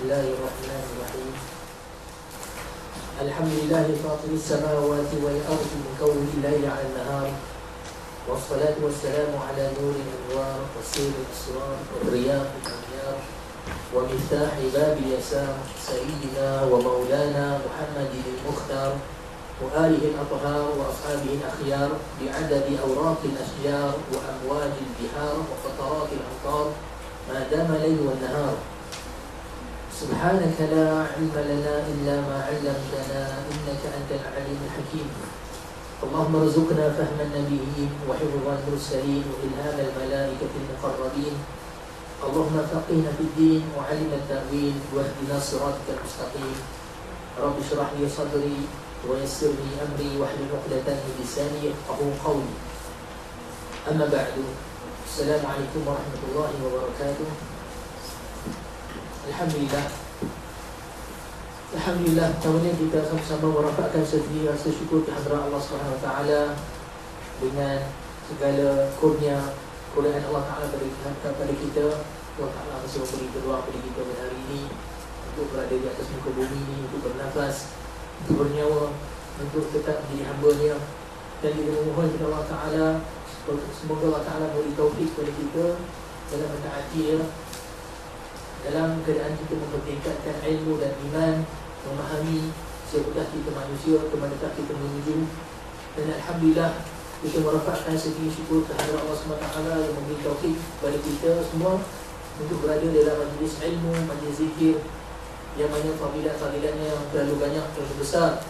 الله الرحمن الرحيم. الحمد لله فاطر السماوات والأرض مكون الليل على النهار، والصلاة والسلام على نور الأنوار وسير الأسرار والرياح الأنيار ومفتاح باب اليسار سيدنا ومولانا محمد المختار وآله الأطهار وأصحابه الأخيار بعدد أوراق الأشجار وأمواج البحار وقطرات الأمطار ما دام الليل والنهار. سبحانك لا علم لنا إلا ما علمتنا إنك أنت العليم الحكيم. اللهم ارزقنا فهم النبيين وحفظ المرسلين وإلهام الملائكة المقربين. اللهم فقهنا في الدين وعلم التأويل واهدنا صراطك المستقيم. رب اشرح لي صدري ويسر لي أمري واحلل عقدة من لساني يفقهوا قولي. أما بعد، السلام عليكم ورحمة الله وبركاته. Alhamdulillah, tahun ini kita sama-sama merapatkan sendiri rasa syukur kehadrat Allah Subhanahu Wa Taala dengan segala kurnia Quran Allah Taala kepada kita. Allah Taala masih memberi peluang kepada kita pada hari ini untuk berada di atas muka bumi ini, untuk bernafas, untuk bernyawa, untuk tetap menjadi hamba-Nya, dan kita memohon kepada Allah Taala semoga Allah Taala beri taufik kepada kita dalam mentaati-Nya, dalam keadaan kita mempertingkatkan ilmu dan iman, memahami siapakah kita manusia, kemanakah kita menuju. Dan Alhamdulillah, kita merapatkan segi syukur kehadrat Allah SWT yang memberi taufik kepada kita semua untuk berada dalam majlis ilmu, majlis zikir yang mana fadilat-fadilatnya yang terlalu banyak, terlalu besar,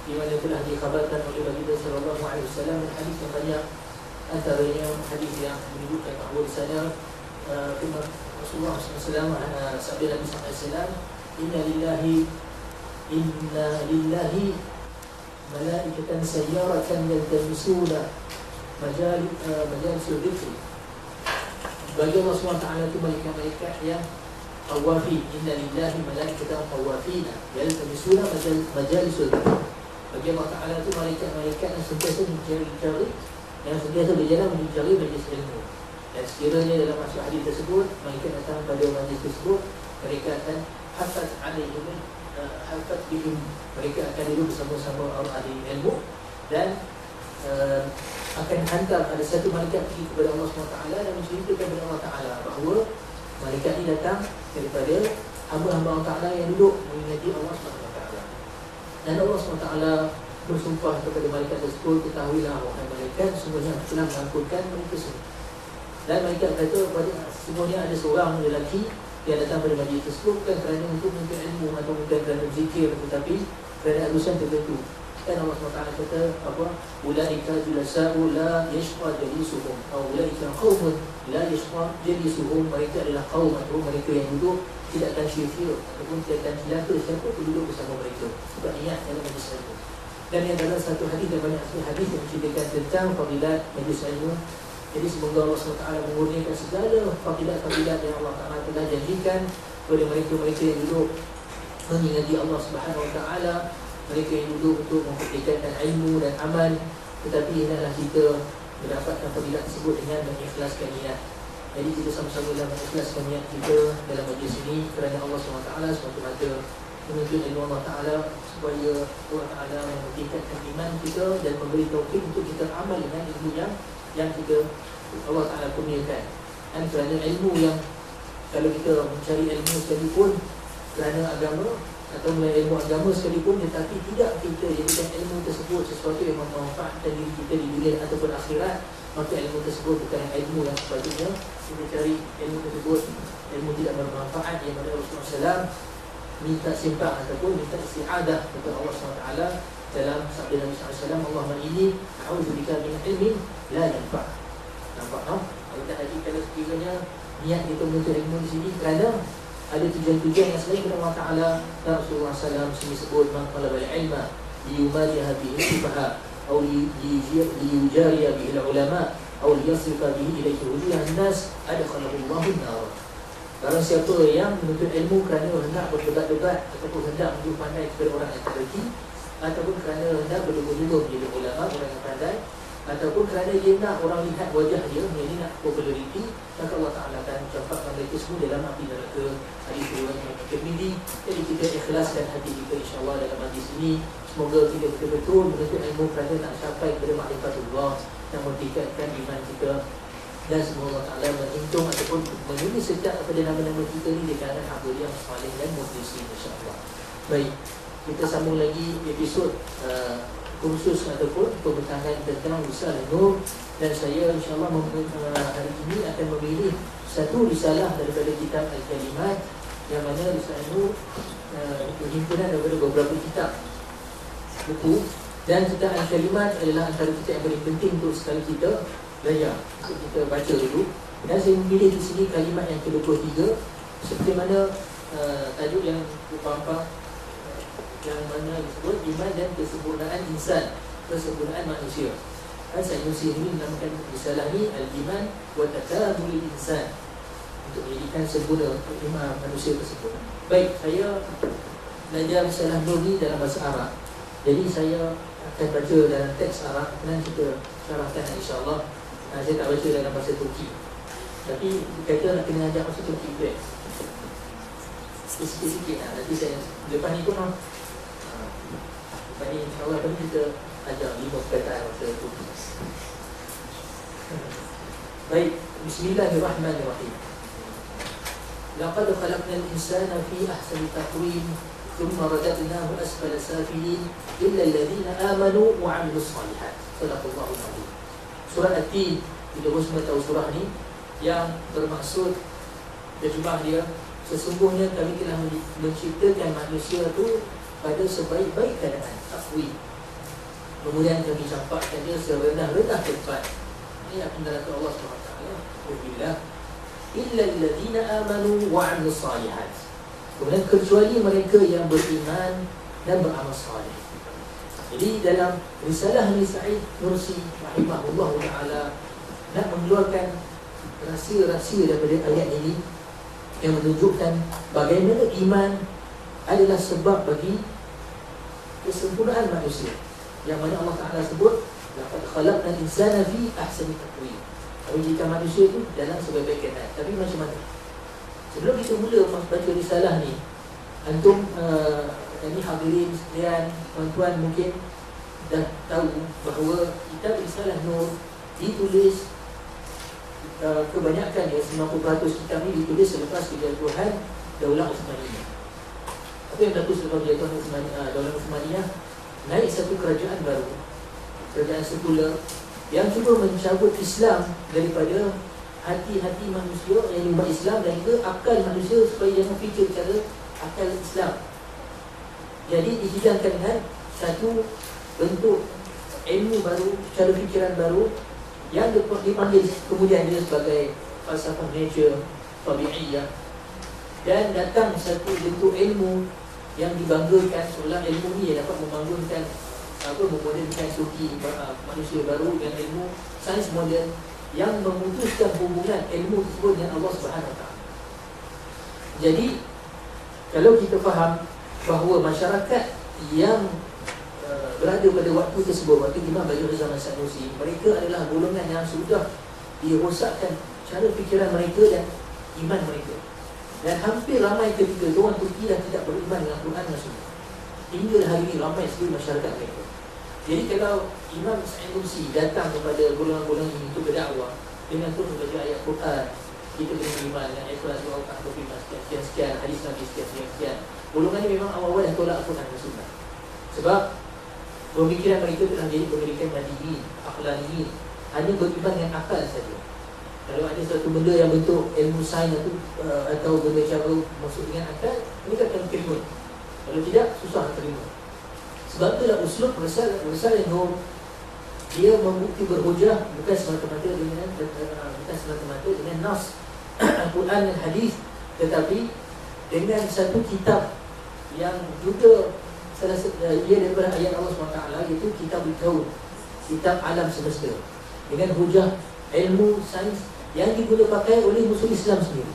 di mana telah dikhabarkan oleh Baginda sallallahu alaihi wasallam dan hadis yang banyak, antaranya hadis yang menyebutkan bahawa di sana Rasulullah SAW sabda Nabi SAW, Inna lillahi malaikatan sayyaratan yaltamisuna majalisul dhikri. Bagi Allah SWT itu malaikat-malaikat yang tawafin. Inna lillahi malaikatan tawafina yaltamisuna majalisul dhikri. Bagi Allah Ta'ala itu malaikat-malaikat yang sentiasa mencari, yang sentiasa berjalan mencari majlis ilmu. Dan sekiranya dalam masuk hadis tersebut malaikat datang pada majlis tersebut, mereka akan hafaz bihim, mereka akan duduk bersama-sama orang ahli ilmu dan akan hantar ada satu malaikat pergi kepada Allah SWT dan menceritakan kepada Allah Ta'ala bahawa malaikat ini datang daripada hamba-hamba Allah Ta'ala yang duduk mengingati Allah SWT. Dan Allah SWT bersumpah kepada malaikat tersebut, ketahuilah wahai malaikat, sungguhnya aku telah mengampunkan mereka semua. Dan malaikat kata kepada semuanya ada seorang lelaki yang datang pada majlis tersebut bukan kerana untuk menuntut ilmu atau bukan kerana zikir, tetapi kerana urusan tertentu. Dan Allah SWT kata apa? Ulaika julasa'u la yashqa jalisuhum, atau ulaika qaumun la yashqa jalisuhum. Mereka adalah kaum atau mereka yang duduk tidak akan sia-sia ataupun tidak akan celaka siapa pun duduk bersama mereka. Sebab ingat dalam majlis ilmu. Dan yang dalam satu hadis dan banyak hadis yang menceritakan tentang fadilat majlis ilmu. Jadi semoga Allah SWT mengurniakan segala fadilat-fadilat yang Allah Ta'ala telah janjikan kepada mereka-mereka yang duduk mengingati Allah Subhanahu Wa Ta'ala, mereka yang duduk untuk mempertingkatkan ilmu dan amal. Tetapi hendaklah kita mendapatkan fadilat tersebut dengan mengikhlaskan niat. Jadi kita sama-sama dalam mengikhlaskan niat kita dalam majlis ini kerana Allah SWT semata-mata menuntut ilmu Allah Ta'ala supaya Allah Ta'ala mempertingkatkan iman kita dan memberi taufik untuk kita amal dengan ilmu yang kita Allah Ta'ala kurniakan. Dan kerana ilmu yang kalau kita mencari ilmu sekalipun kerana agama atau melalui ilmu agama sekalipun, tetapi tidak kita jadikan ilmu tersebut sesuatu yang memanfaatkan diri kita di dunia ataupun akhirat, maka ilmu tersebut bukan ilmu yang sepatutnya kita cari. Ilmu tersebut ilmu tidak bermanfaat, yang mana Rasulullah SAW minta simpang ataupun minta isti'adah kepada Allah SWT dalam sabda Nabi SAW, Allahumma inni a'udzubika min ilmin la yanfa'. Nampak tak? Kita haji kalau sekiranya niat kita menuntut ilmu di sini kerana ada tujuan-tujuan yang selain kepada Allah Ta'ala. Rasulullah SAW sini sebut man talabal ilma liyumadiha bihi al-fuqaha atau liyujariya bihi al-ulama atau liyasrifa bihi ilaihi wujuhan nas adkhalahu Allahu an-nar. Barang siapa yang menuntut ilmu kerana hendak berdebat-debat ataupun hendak menunjuk pandai kepada orang yang terlebih, ataupun kerana hendak berlumba-lumba menjadi ulama, orang yang pandai, ataupun kerana dia nak orang lihat wajah dia, yang ini nak populariti, maka Allah Ta'ala akan campakkan mereka semua dalam api neraka. Hadis riwayat Imam Tirmidzi. Jadi kita ikhlaskan hati kita insya-Allah dalam majlis ini. Semoga kita betul-betul menuntut ilmu kerana nak sampai kepada ma'rifatullah, yang meningkatkan iman kita. Dan semoga Allah Ta'ala menghitung ataupun menulis setiap pada nama-nama kita ni di kalangan hadirin yang salih dan mukhlisin insya-Allah. Baik, kita sambung lagi episod kursus ataupun pembincangan tentang risalah Nur. Dan saya insya-Allah hari ini akan memilih satu risalah daripada kitab Al-Kalimat, yang mana risalah Nur berhimpunan daripada beberapa kitab buku. Dan kitab Al-Kalimat adalah antara kitab yang paling penting untuk sekali kita belajar, untuk kita baca dulu. Dan saya memilih di sini kalimat yang ke-23, seperti mana tajuk yang berpampang, yang mana disebut iman dan kesempurnaan insan, kesempurnaan manusia. Saya ini menamakan risalah ni Al-Iman wa Takamulul Insan, untuk menjadikan sempurna iman manusia tersebut. Baik, saya belajar risalah Nur ni dalam bahasa Arab. Jadi saya akan baca dalam teks Arab dan kita syarahkan insya-Allah. Saya tak baca dalam bahasa Turki, tapi kata nak kena ajak bahasa Turki pula sikit-sikit lah. Nanti saya lepas ni pun lepas ni insya-Allah kita ajar 5 perkataan bahasa Turki. Baik, bismillahirrahmanirrahim. Laqad khalaqnal insana fi ahsani taqwim thumma radadnahu asfala safilin illa alladhina amanu wa 'amilus shalihat. Sadaqallahu al-'azim. Surah At-Tin, kita semua tahu surah ni, yang bermaksud terjemah dia, sesungguhnya kami telah menciptakan manusia tu pada sebaik-baik keadaan, taqwim. Kemudian kami campakkan dia serendah-rendah tempat. Ini akan datang Allah SWT. Alhamdulillah. Illa alladhina amanu wa 'amilus shalihat. Kemudian kecuali mereka yang beriman dan beramal salih. Jadi dalam risalah ni Sa'id Nursi rahimahullah ta'ala nak mengeluarkan rahsia-rahsia daripada ayat ini, yang menunjukkan bagaimana iman adalah sebab bagi kesempurnaan manusia, yang mana Allah Ta'ala sebut laqad khalaqnal insana fi ahsani taqwim. Kami jadikan manusia itu dalam sebaik-baik keadaan. Tapi macam mana? Sebelum kita mula baca risalah ni, antum ini hadirin sekalian, tuan-tuan mungkin dah tahu bahawa kitab Risalah Nur ditulis kebanyakan ya 90% kitab ni ditulis selepas kejatuhan Daulah Uthmaniyah. Apa yang berlaku selepas kejatuhan Daulah Uthmaniyah? Naik satu kerajaan baru, kerajaan sekular, yang cuba mencabut Islam daripada hati-hati manusia, yang umat Islam, dan juga akal manusia supaya jangan fikir cara akal Islam. Jadi dihidangkan dengan satu bentuk ilmu baru, cara fikiran baru, yang dipanggil kemudian dia sebagai falsafah nature, tabi'iyah. Dan datang satu bentuk ilmu yang dibanggakan, seolah ilmu ni yang dapat membangunkan memodernkan suki manusia baru, dengan ilmu sains moden yang memutuskan hubungan ilmu tersebut dengan Allah Subhanahu Wa Taala. Jadi kalau kita faham bahawa masyarakat yang berada pada waktu tersebut, waktu Imam Badi'us Zaman Sanusi, mereka adalah golongan yang sudah dirosakkan cara fikiran mereka dan iman mereka. Dan hampir ramai ketika orang Turki dah tidak beriman dengan Quran dan Sunnah. Hingga hari ini ramai sekali masyarakat mereka. Jadi kalau Imam Sanusi datang kepada golongan-golongan ini untuk berdakwah dengan terus membaca ayat Quran, kita kena beriman dengan ayat Quran, surah Al-Kahf berfirman sekian-sekian, hadis Nabi sekian-sekian. Golongan ini memang awal-awal dah tolak Quran dan Sunnah. Sebab pemikiran mereka telah jadi pemikiran madihi, akhlani, hanya beriman dengan akal saja. Kalau ada satu benda yang bentuk ilmu sains atau benda cara masuk dengan akal, mereka akan terima. Kalau tidak, susah terima. Sebab itulah uslub Risalah Nur, dia membukti berhujah bukan semata-mata dengan nas Al-Quran dan hadis, tetapi dengan satu kitab yang juga ia daripada ayat Allah SWT, iaitu Kitab Al-Kaun, kitab alam semesta, dengan hujah ilmu sains yang diguna pakai oleh musuh Islam sendiri.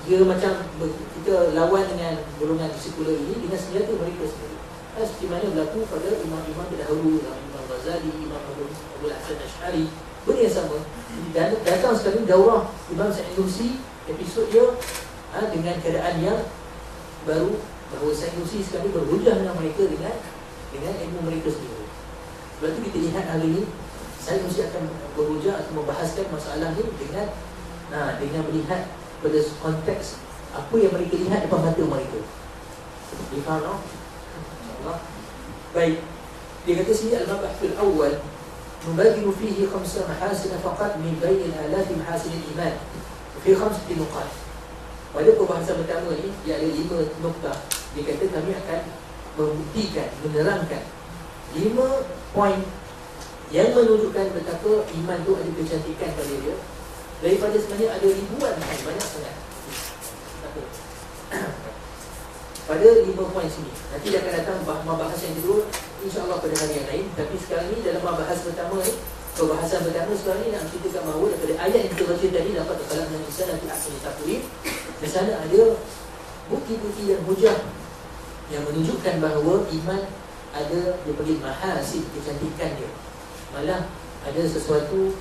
Dia macam kita lawan dengan golongan sekular ini dengan senjata mereka sendiri. Seperti mana berlaku pada imam-imam terdahulu, Imam Ghazali, Imam Abu Hasan Ash'ari, benda yang sama. Dan datang sekali daurah Imam Sa'id Nursi, episod dia dengan keadaan yang baru, bahawa Sa'id Nursi sekali berhujah dengan mereka dengan ilmu mereka sendiri. Sebab tu kita lihat hari ini Sa'id Nursi akan berhujah atau membahaskan masalah ni dengan melihat pada konteks apa yang mereka lihat depan mata mereka. Difaham tak? InsyaAllah. Baik. Dia kata sini al-mabahthul awal نبين فيه 5 محاسن فقط من بين آلاف محاسن الإيمان في 5 نقاط. Pada perbahasan pertama ni dia ada 5 noktah. Dia kata kami akan membuktikan, menerangkan 5 poin yang menunjukkan betapa iman tu ada kecantikan pada dia. Daripada sebenarnya ada ribuan, banyak sangat. Pada 5 poin sini. Nanti dia akan datang bahas yang kedua, insya-Allah pada hari yang lain. Tapi sekarang ni dalam bahas pertama ni, perbahasan pertama sekarang ni nak ceritakan bahawa daripada ayat yang kita baca tadi dapat khalaqna al-insana fi ahsani taqwim. Di sana ada bukti-bukti dan hujah yang menunjukkan bahawa iman ada dia panggil mahasin, kecantikan dia. Malah ada sesuatu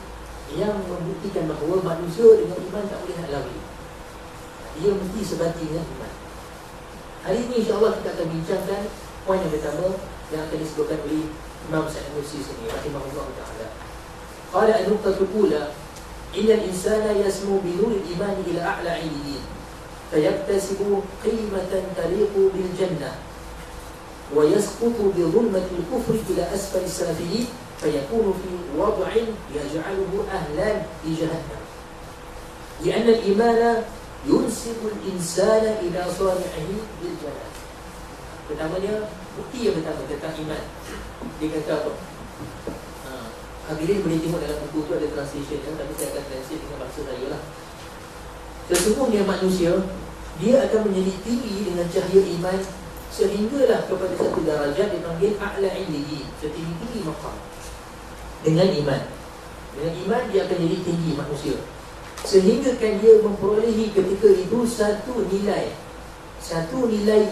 yang membuktikan bahawa manusia dengan iman tak boleh nak lari. Dia mesti sebati dengan iman. Hari ini insya-Allah kita akan bincangkan poin yang pertama yang akan disebutkan oleh Imam Sa'id Nursi sendiri rahimahullah taala. Qala an-nuqtatu al-ula inna al-insana yasmu bi nur al-iman ila a'la 'illiyin fayaktasibu qimatan taliqu bil jannah wa yasqutu bi dhulmati al-kufr ila asfali as-safilin fayakunu fi wad'in yaj'aluhu ahlan li jahannam. Li'anna al-imana yunsibu al-insana ila salihihi bil jannah. Pertamanya, bukti yang pertama tentang iman. Dia kata apa? Hadirin boleh tengok dalam buku tu ada translation ya, tapi saya akan translate dengan bahasa saya lah. Sesungguhnya manusia, dia akan menjadi tinggi dengan cahaya iman sehinggalah kepada satu darajat dipanggil a'la illiyin, setinggi-tinggi maqam. Dengan iman. Dengan iman dia akan jadi tinggi manusia. Sehingga kan dia memperolehi ketika itu satu nilai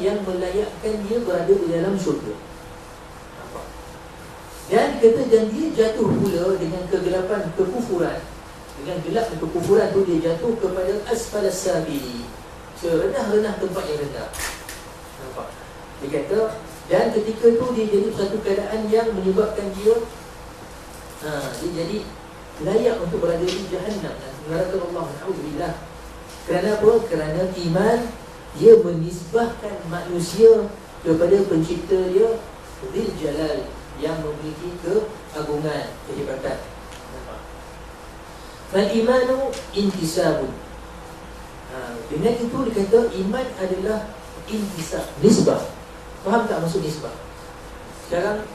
yang melayakkan dia berada di dalam syurga. Nampak? Dan kata dan dia jatuh pula dengan kegelapan kekufuran. Dengan gelap kekufuran tu dia jatuh kepada asfalas sabili, serendah-rendah tempat yang rendah. Nampak? Dia kata dan ketika tu dia jadi satu keadaan yang menyebabkan dia jadi layak untuk berada di jahannam. Neraka Allah, na'udzubillah. Kerana apa? Kerana iman dia menisbahkan manusia kepada pencipta dia Dzul Jalal yang memiliki keagungan, kehebatan. Fal imanu intisabun. Dengan itu dikata iman adalah intisab, nisbah. Faham tak maksud nisbah? Sekarang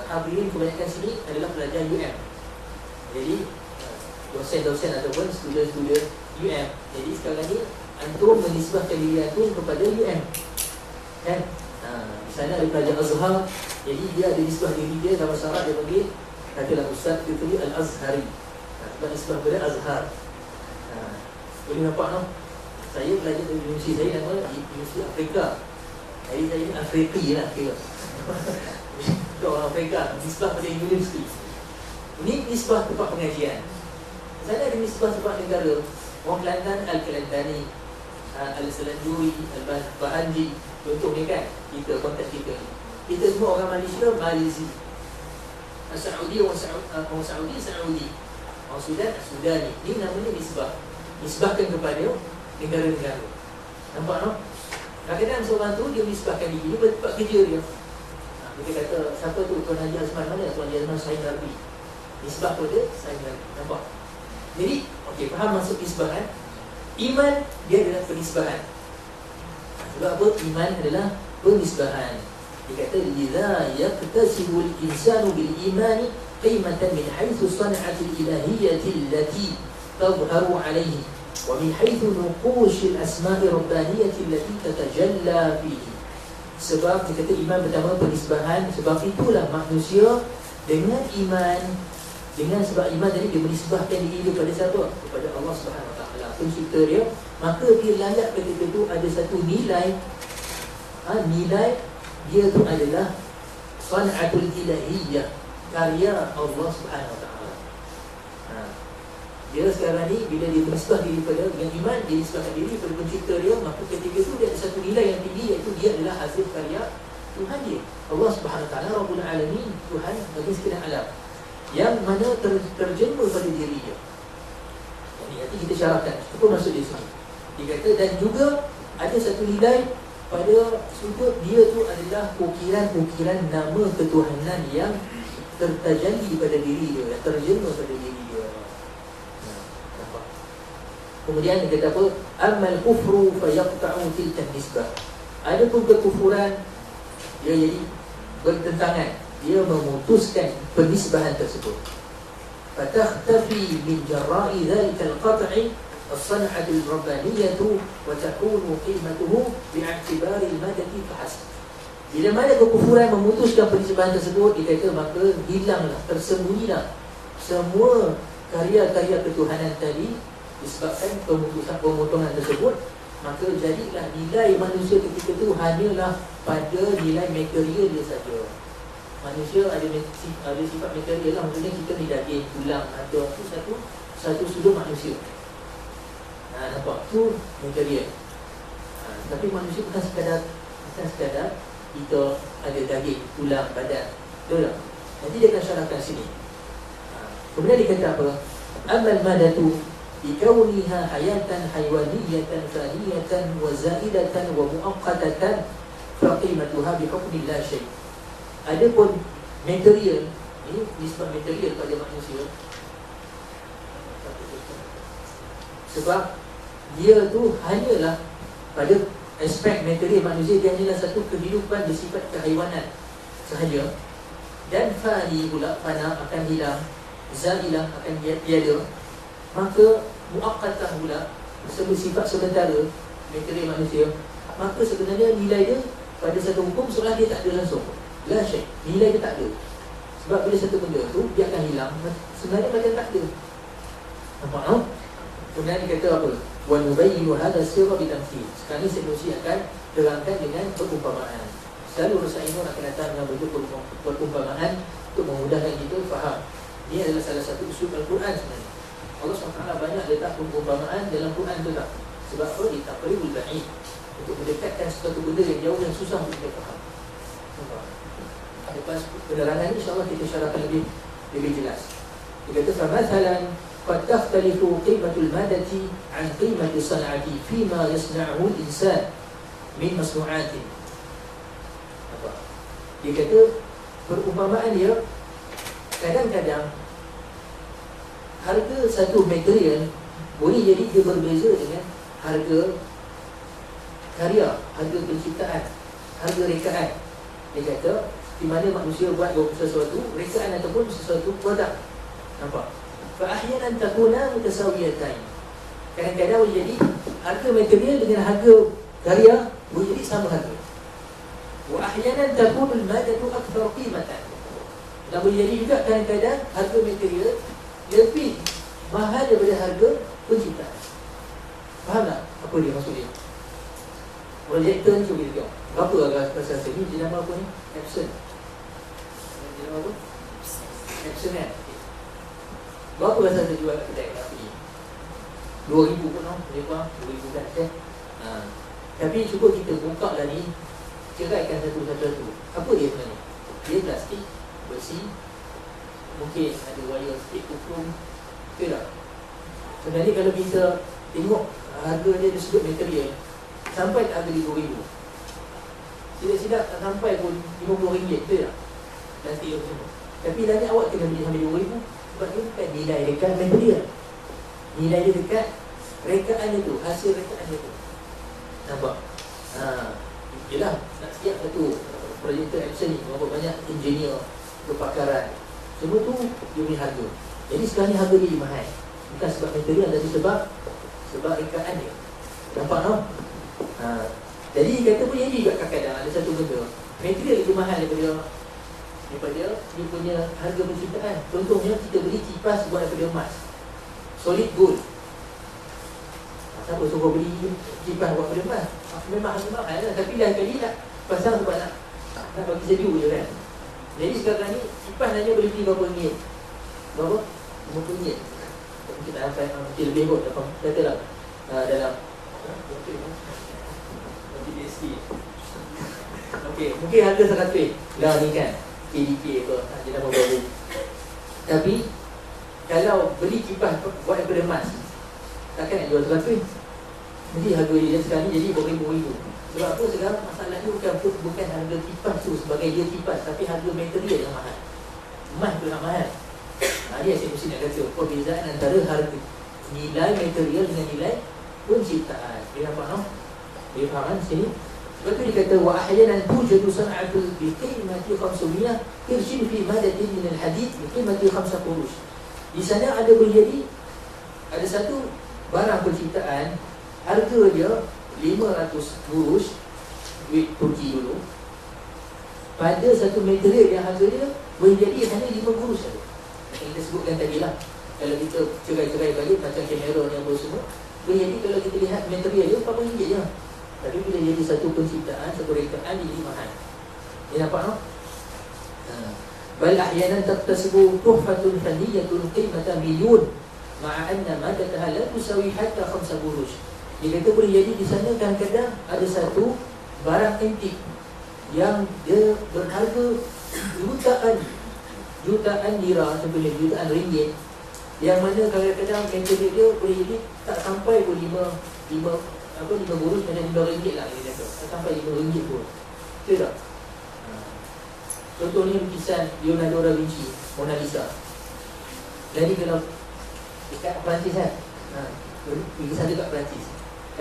hadirin kebanyakan sini adalah pelajar UM. Jadi dosen-dosen ataupun student-student UM. Jadi sekarang ni antum menisbahkan diri antum kepada UM. Kan? Di sana ada pelajar Azhar. Jadi dia ada nisbah diri dia dalam syarat dia panggil, katalah Ustaz itu Al-Azhari. Sebab nisbah kepada Azhar. Boleh nampak no? Saya belajar di universiti saya nama Universiti Afrika. Jadi saya ni Afriki lah kira. Itu orang Afrika, nisbah pada universiti. Ini nisbah tempat pengajian. Sana ada nisbah tempat negara. Orang Kelantan Al-Kelantani, Al-Selanjuri, Al-Bahanji. Contohnya kan, kita konteks kita. Kita semua orang Malaysia, Malizi. Saudi, orang Saudi, Saudi. Orang Sudan, Sudani. Ini namanya nisbah. Nisbahkan kepada negara-negara. Nampak no? Kadang-kadang seorang tu dia nisbahkan diri dia pada tempat kerja dia. Kita kata, siapa tu Tuan Haji Azman? Mana Tuan Haji Azman Sain Narbi? Nisbah pada Sain Narbi. Nampak? Jadi, okey, faham maksud nisbah kan? Iman, dia adalah penisbahan. Sebab apa? Iman adalah penisbahan. Dia kata, "Lidza yaqtasibu al-insanu bil imani qimatan min haitsu san'ati al-ilahiyyati allati tadhharu 'alayhi wa min haitsu nuqush al-asma'i rabbaniyyati allati tatajalla fihi." Sebab dia kata iman pertama penisbahan. Sebab itulah manusia dengan iman, dengan sebab iman tadi dia menisbahkan diri dia kepada siapa? Kepada Allah Subhanahu Wa Taala, pencipta dia. Maka dia layak ketika itu ada satu nilai. Nilai dia tu adalah san'atul ilahiyyah. karya Allah Subhanahu Wa Taala. Dia sekarang ni bila dia menisbah diri pada dengan iman, dia menisbahkan diri pada pencipta dia, maka ketika itu dia ada satu nilai yang tinggi, iaitu dia adalah hasil karya Tuhan dia. Allah Subhanahu Wa Taala Rabbul Alamin, Tuhan bagi sekalian alam, yang mana terjemur pada diri dia. Jadi nanti kita syarahkan apa maksud dia sini. Dia kata, dan juga ada satu nilai pada sudut dia tu adalah ukiran-ukiran nama ketuhanan yang tertajalli pada diri dia, yang terjemur pada diri dia. Nampak? Kemudian dia kata apa? Amal kufru fayaqta'u tilka nisbah. Adapun kekufuran, dia jadi bertentangan, dia memutuskan penisbahan tersebut. Fatakhtafi min jarra'i dhalika al-qat'i as-san'atu al-rabbaniyatu wa takunu qimatuhu bi'atibari al-madati fahasb. Bila mana kekufuran memutuskan penisbahan tersebut, dikata maka hilanglah, tersembunyilah semua karya-karya ketuhanan tadi disebabkan pemotongan tersebut. Maka jadilah nilai manusia ketika itu hanyalah pada nilai material dia saja. Manusia ada sifat material lah, maksudnya kita ni daging, tulang, ada tu satu sudut manusia. Nampak tu material. Tapi manusia bukan sekadar kita ada daging, tulang, badan. Betul tak? Nanti dia akan syarahkan sini. Kemudian dia kata apa? Amal madatu bikauniha hayatan haywaniyatan faniyatan wa zaidatan wa muaqqatatan faqimatuha bihukmi la syai'. Adapun material, ini nisbah material pada manusia, sebab dia tu hanyalah pada aspek material manusia, dia hanyalah satu kehidupan bersifat kehaiwanan sahaja, dan fani pula, fana akan hilang, zailah akan tiada, maka muaqqatah pula bersifat sementara material manusia, maka sebenarnya nilai dia pada satu hukum seolah dia tak ada langsung, la syai', nilai dia tak ada. Sebab bila satu benda tu dia akan hilang, sebenarnya macam tak ada. Nampak tak? Kemudian dia kata apa? Wa nubayyinu hadha sirra bitamthil. Sekarang ni Sanusi akan terangkan dengan perumpamaan. Selalu Rasul akan datang dengan bentuk perumpamaan untuk memudahkan kita faham. Ini adalah salah satu usul Al-Quran sebenarnya. Allah SWT banyak letak perumpamaan dalam Quran tu tak? Sebab apa? Dia taqribul ba'id, untuk mendekatkan sesuatu benda yang jauh, yang susah untuk kita faham. Lepas penerangan ni insyaAllah kita syarahkan lebih jelas. Dia kata famathalan qad takhtalifu qimatul madati an qimati san'ati fima yasna'uhu al-insan min masnu'atin. Dia kata perumpamaan dia, kadang-kadang harga satu material boleh jadi dia berbeza dengan harga karya, harga penciptaan, harga rekaan. Dia kata di mana manusia buat sesuatu rekaan ataupun sesuatu produk. Nampak? Fa ahyanan takuna mutasawiyatan. Kadang-kadang boleh jadi harga material dengan harga karya boleh jadi sama harga. Wa ahyanan takunu al-madatu akthar qimatan. Dan boleh jadi juga kadang-kadang harga material lebih mahal daripada harga penciptaan. Faham tak apa dia maksud dia? Projektor ni cuba kita tengok berapa harga rasa ni, dia nama apa ni? Epson. Dia nama apa? Epson kan? Berapa rasa saya jual kat kedai apa ni? 2,000 pun tau, lebih kurang 2,000 kan? Tapi cuba kita buka lah ni, ceraikan satu-satu. Apa dia sebenarnya? Dia plastik, besi, mungkin ada wire stick, hukum. Betul tak? Sebenarnya kalau kita tengok harga dia dari sudut material, sampai tak harga RM2,000, tidak-tidak tak sampai pun RM50, betul tak? Plastik yang semua. Tapi lagi awak kena beli sampai RM2,000, sebab dia bukan nilai dekat material, nilai dia dekat rekaan dia tu, hasil rekaan dia tu. Nampak? Yelah, nak siap satu projektor Epson ni, berapa banyak engineer, kepakaran, semua tu dia punya harga. Jadi sekarang ni harga dia mahal, bukan sebab material, tapi sebab rekaan dia. Nampak tak? Jadi kata pun jadi juga kadang-kadang ada satu benda material itu mahal daripada dia punya harga penciptaan. Contohnya kita beli kipas buat daripada emas, solid gold. Siapa suruh beli kipas buat daripada emas? Memang harga mahal lah. Tapi dah kali nak pasang sebab nak bagi sejuk je kan. Jadi sekarang ni kipas hanya boleh beli berapa ringgit? Berapa? RM50. Kita dapat mungkin lebih kot. Katalah dalam okey, mungkin harga 100 lah ni kan, KDK apa, jenama baru. Tapi kalau beli kipas buat daripada emas, takkan nak jual 100. Mesti harga dia sekarang ni jadi beribu-ribu. Sebab apa? Sekarang masalahnya bukan harga kipas tu sebagai dia kipas, tapi harga material yang mahal. Emas tu yang mahal. Dia saya mesti nak kata perbezaan antara harga nilai material dengan nilai penciptaan. Dia nampak no? Dia faham sini? Sebab tu dia kata wa ahyanan tujadu san'atul bi qimati 500 qirsh fi madatin min al-hadid bi qimati 5 qurush. Di sana ada berjadi ada satu barang penciptaan, harga dia 500 qurush, duit Turki dulu. Pada satu material yang harga dia boleh jadi hanya 5 qurush saja. Yang kita sebutkan tadi lah, kalau kita cerai-cerai balik macam kamera ni apa semua, boleh jadi kalau kita lihat material dia RM4 je. Tapi bila jadi satu penciptaan, satu rekaan, dia jadi mahal. Dia nampak no? Bal ahyanan taqtasibu tuhfatun faniyatun qimatan milyun ma'a anna madataha la tusawi hatta 5 qurush. Dia kata boleh jadi di sana kadang-kadang ada satu barang antik yang dia berharga jutaan lira, contohnya jutaan ringgit, yang mana kadang-kadang material dia boleh jadi tak sampai pun 5 qurush, macam RM5 lah dia kata. Tak sampai RM5 pun. Betul tak? Contohnya lukisan Leonardo da Vinci, Mona Lisa. Jadi kalau dekat Perancis kan, lukisan dekat Perancis,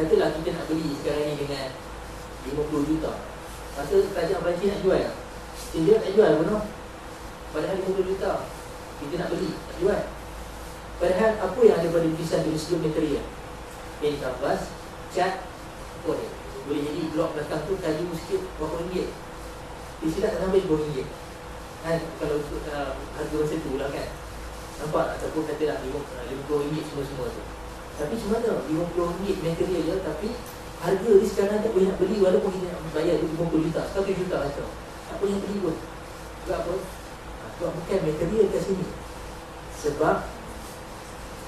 katalah kita nak beli sekarang ni dengan 50 juta. Masa kerajaan Perancis nak jual tak? Dia tak jual pun no? Padahal 50 juta kita nak beli, tak jual. Padahal apa yang ada pada lukisan dari seluruh material, kain kanvas, cat, apa dia? Boleh jadi blok belakang tu kayu sikit berapa ringgit. Di sini tak sampai RM10 kan, kalau harga masa tu lah kan. Nampak tak? Ataupun katalah RM50 semua-semua tu. Tapi macam mana? RM50 material je, tapi harga ni sekarang tak boleh nak beli walaupun kita nak bayar 50 juta, 1 juta macam tak boleh nak beli pun. Sebab apa? Sebab bukan material kat sini. Sebab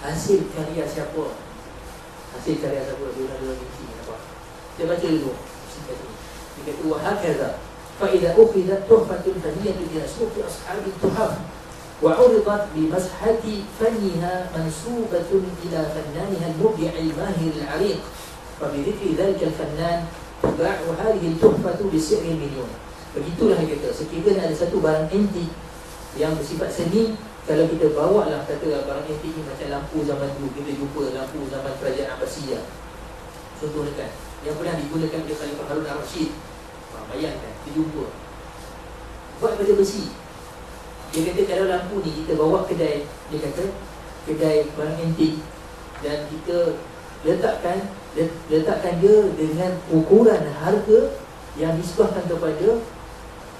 hasil karya siapa? Hasil karya siapa? Leonardo da Vinci. Nampak? Kita baca dulu singkat ini. Dia kata wahakaza فإذا أخذت تحفة فنية إلى سوق أصحاب التحف وعرضت بمسحة فنها منسوبة إلى فنانها المبدع الماهر العريق فبذكر ذلك الفنان تباع هذه التحفة بسعر مليون. Begitulah dia kata, sekiranya ada satu barang antik yang bersifat seni, kalau kita bawa lah kata barang antik ni macam lampu zaman dulu, kita jumpa lampu zaman kerajaan Abbasiyah contohnya kan, yang pernah digunakan oleh Khalifah Harun al-Rashid. Bayangkan, kita jumpa buat daripada besi. Dia kata kalau lampu ni kita bawa kedai, dia kata kedai barang antik, dan kita letakkan dia dengan ukuran harga yang disebabkan kepada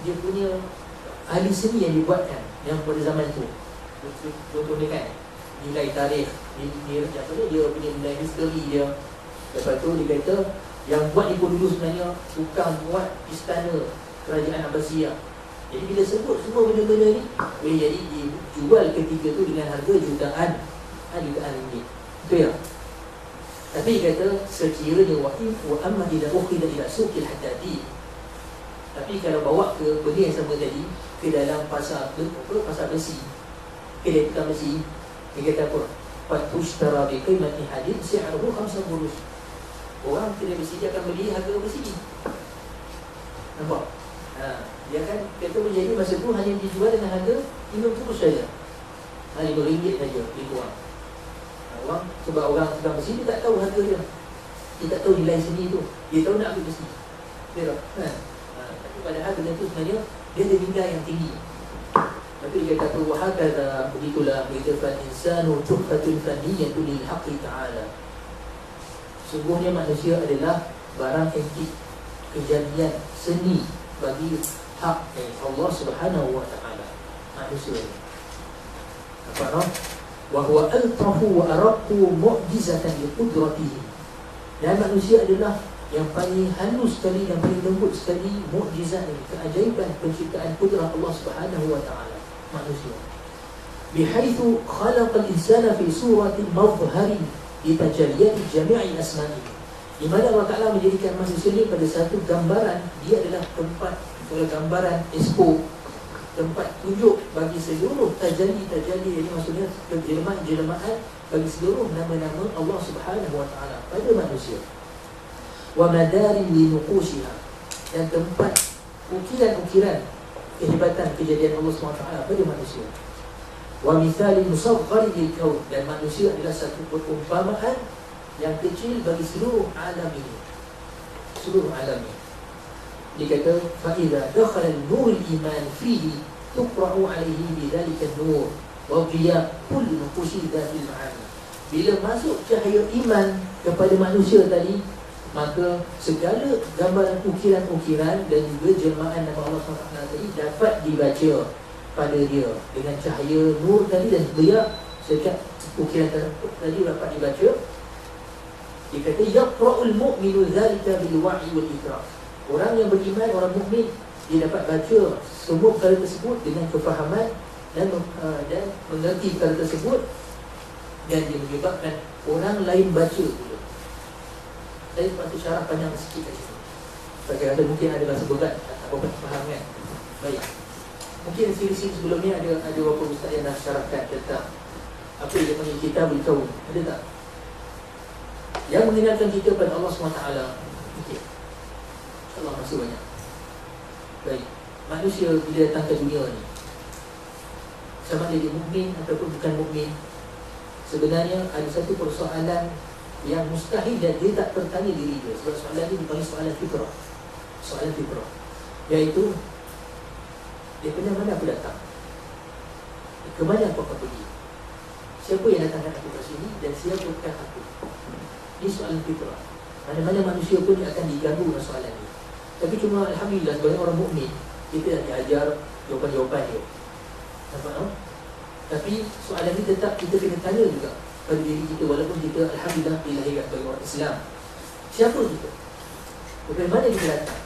dia punya ahli seni yang dibuatkan yang pada zaman tu. Contohnya kan, nilai tarikh, dia punya nilai history dia. Lepas tu dia kata yang buat ni pun dulu sebenarnya tukang buat istana kerajaan Abbasiyah. Jadi bila sebut semua benda-benda ni, boleh jadi dijual ketika tu dengan harga jutaan ringgit. Betul tak? Tapi dia kata sekiranya wa amma idza ukhida ila suqil haddadi, tapi kalau bawa ke benda yang sama tadi ke dalam pasar besi, kedai tukang besi, dia kata apa? Fatushtara bi qimati hadid si'ruhu 5 qurush. Orang kedai besi dia akan beli harga besi. Nampak? Dia kan kata menjadi masa tu hanya dijual dengan harga 50 qurush saja. RM5 saja lebih kurang. Orang, sebab orang tukang besi dia tak tahu harga dia. Dia tak tahu nilai seni tu. Dia tahu nak ambil besi. Betul tak? Tapi padahal benda tu sebenarnya dia ada nilai yang tinggi. Tapi dia kata wahakadha, begitulah beritakan insanu tuhfatun faniyatun lil haqqi ta'ala. Sungguhnya manusia adalah barang antik, kejadian seni bagi hak Allah Subhanahu wa ta'ala. Manusia ini apa no? Wa huwa altafu wa araqqu mu'jizatan li qudratihi. Dan manusia adalah yang paling halus sekali, yang paling lembut sekali mukjizat ini, keajaiban penciptaan kudrah Allah Subhanahu wa taala manusia. Bihaitsu khalaqal insana fi suratin madhharin li tajalliyati jami'i asma'ihi. Di mana Allah Taala menjadikan manusia ini pada satu gambaran, dia adalah tempat, gambaran expo, tempat tunjuk bagi seluruh tajalli, ini maksudnya jelmaan bagi seluruh nama-nama Allah Subhanahu wa taala pada manusia. Wa madarin li nuqushiha, dan tempat ukiran-ukiran kehebatan kejadian Allah Subhanahu wa taala pada manusia. Wa mithalin musaghghar lil kaun, dan manusia adalah satu perumpamaan yang kecil bagi seluruh alam ini. Seluruh alam ini. Dia kata fa idza dakhala an-nur al-iman fihi tuqra'u 'alayhi bidzalika an-nur wa qiya kull nuqushi dhatil ma'ani. Bila masuk cahaya iman kepada manusia tadi, maka segala gambaran ukiran-ukiran dan juga jelmaan nama Allah SWT tadi dapat dibaca pada dia dengan cahaya nur tadi, dan dia setiap ukiran tadi dapat dibaca. Dia kata yaqra'ul mu'minu dzalika bil wa'i wal ikraf. Orang yang beriman, orang mukmin, dia dapat baca semua perkara tersebut dengan kefahaman dan mengerti perkara tersebut, dan dia menyebabkan orang lain baca pula. Saya patut syarah panjang sikit kat situ. Sebab kata mungkin ada rasa berat, tak apa faham kan. Baik. Mungkin siri-siri sebelum ni ada beberapa ustaz yang dah syarahkan tentang apa yang dia panggil kitabul kaun. Ada tak? Yang mengenalkan kita pada Allah SWT. Okey. Allah masih banyak. Baik. Manusia bila datang ke dunia ni, sama ada dia mukmin ataupun bukan mukmin, sebenarnya ada satu persoalan yang mustahil dan dia tak bertanya diri dia. Sebab soalan ini dipanggil soalan fitrah. Soalan fitrah, iaitu daripada mana aku datang, ke mana aku akan pergi, siapa yang datangkan aku ke sini, dan siapakah aku. Ini soalan fitrah. Mana-mana manusia pun akan diganggu dengan soalan ini. Tapi cuma alhamdulillah sebagai orang mukmin, kita dah diajar jawapan-jawapan dia. Nampak tak? Tapi soalan ini tetap kita kena tanya juga pada diri kita, walaupun kita alhamdulillah dilahirkan sebagai orang Islam. Siapa kita? Dari mana kita datang?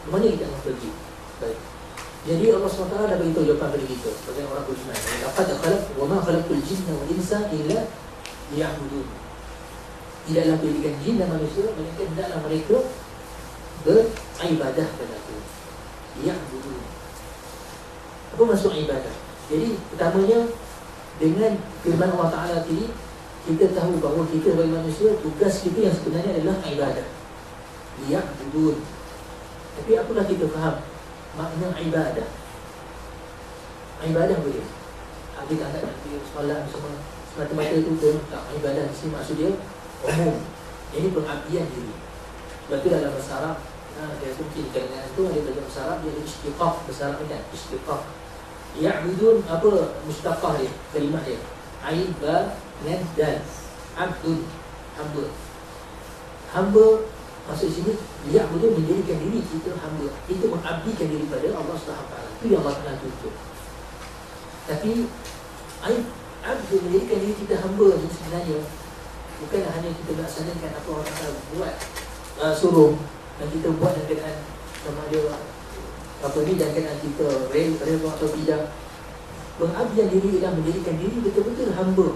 Ke mana kita akan pergi? Baik. Jadi Allah SWT dah beritahu jawapan pada kita sebagai orang beriman. Laqad khalaqtu wa ma khalaqtul jinna wal insa illa liya'budun. Tidaklah aku jadikan jin dan manusia melainkan hendaklah mereka beribadah kepada aku. Liya'budun. Apa maksud ibadah? Jadi pertamanya, dengan firman Allah Ta'ala tadi, kita tahu bahawa kita sebagai manusia, tugas kita yang sebenarnya adalah ibadah. Liya'budun. Tapi apalah kita faham makna ibadah? Ibadah boleh. Kita tak nak solat semua semata-mata itu pun tak. Ibadah di sini maksud dia umum. Ini pengabdian diri. Sebab itu dalam bahasa Arab, dia mungkin dengan itu ada dalam bahasa Arab, dia ada istiqaq, bahasa Arab kan, istiqaq. Ya'budun, apa mustaqah dia, kalimat dia? Ain, ba, dan dal. Abdun, hamba. Hamba, maksud sini, ya'budun menjadikan diri kita hamba. Kita mengabdikan diri pada Allah SWT. Itu yang Allah Ta'ala tuntut. Tapi abdun menjadikan diri kita hamba ni sebenarnya bukanlah hanya kita melaksanakan apa orang Ta'ala buat, suruh, dan kita buat dalam keadaan sama dia apa ni, dan keadaan kita rela atau tidak. Pengabdian diri ialah menjadikan diri betul-betul hamba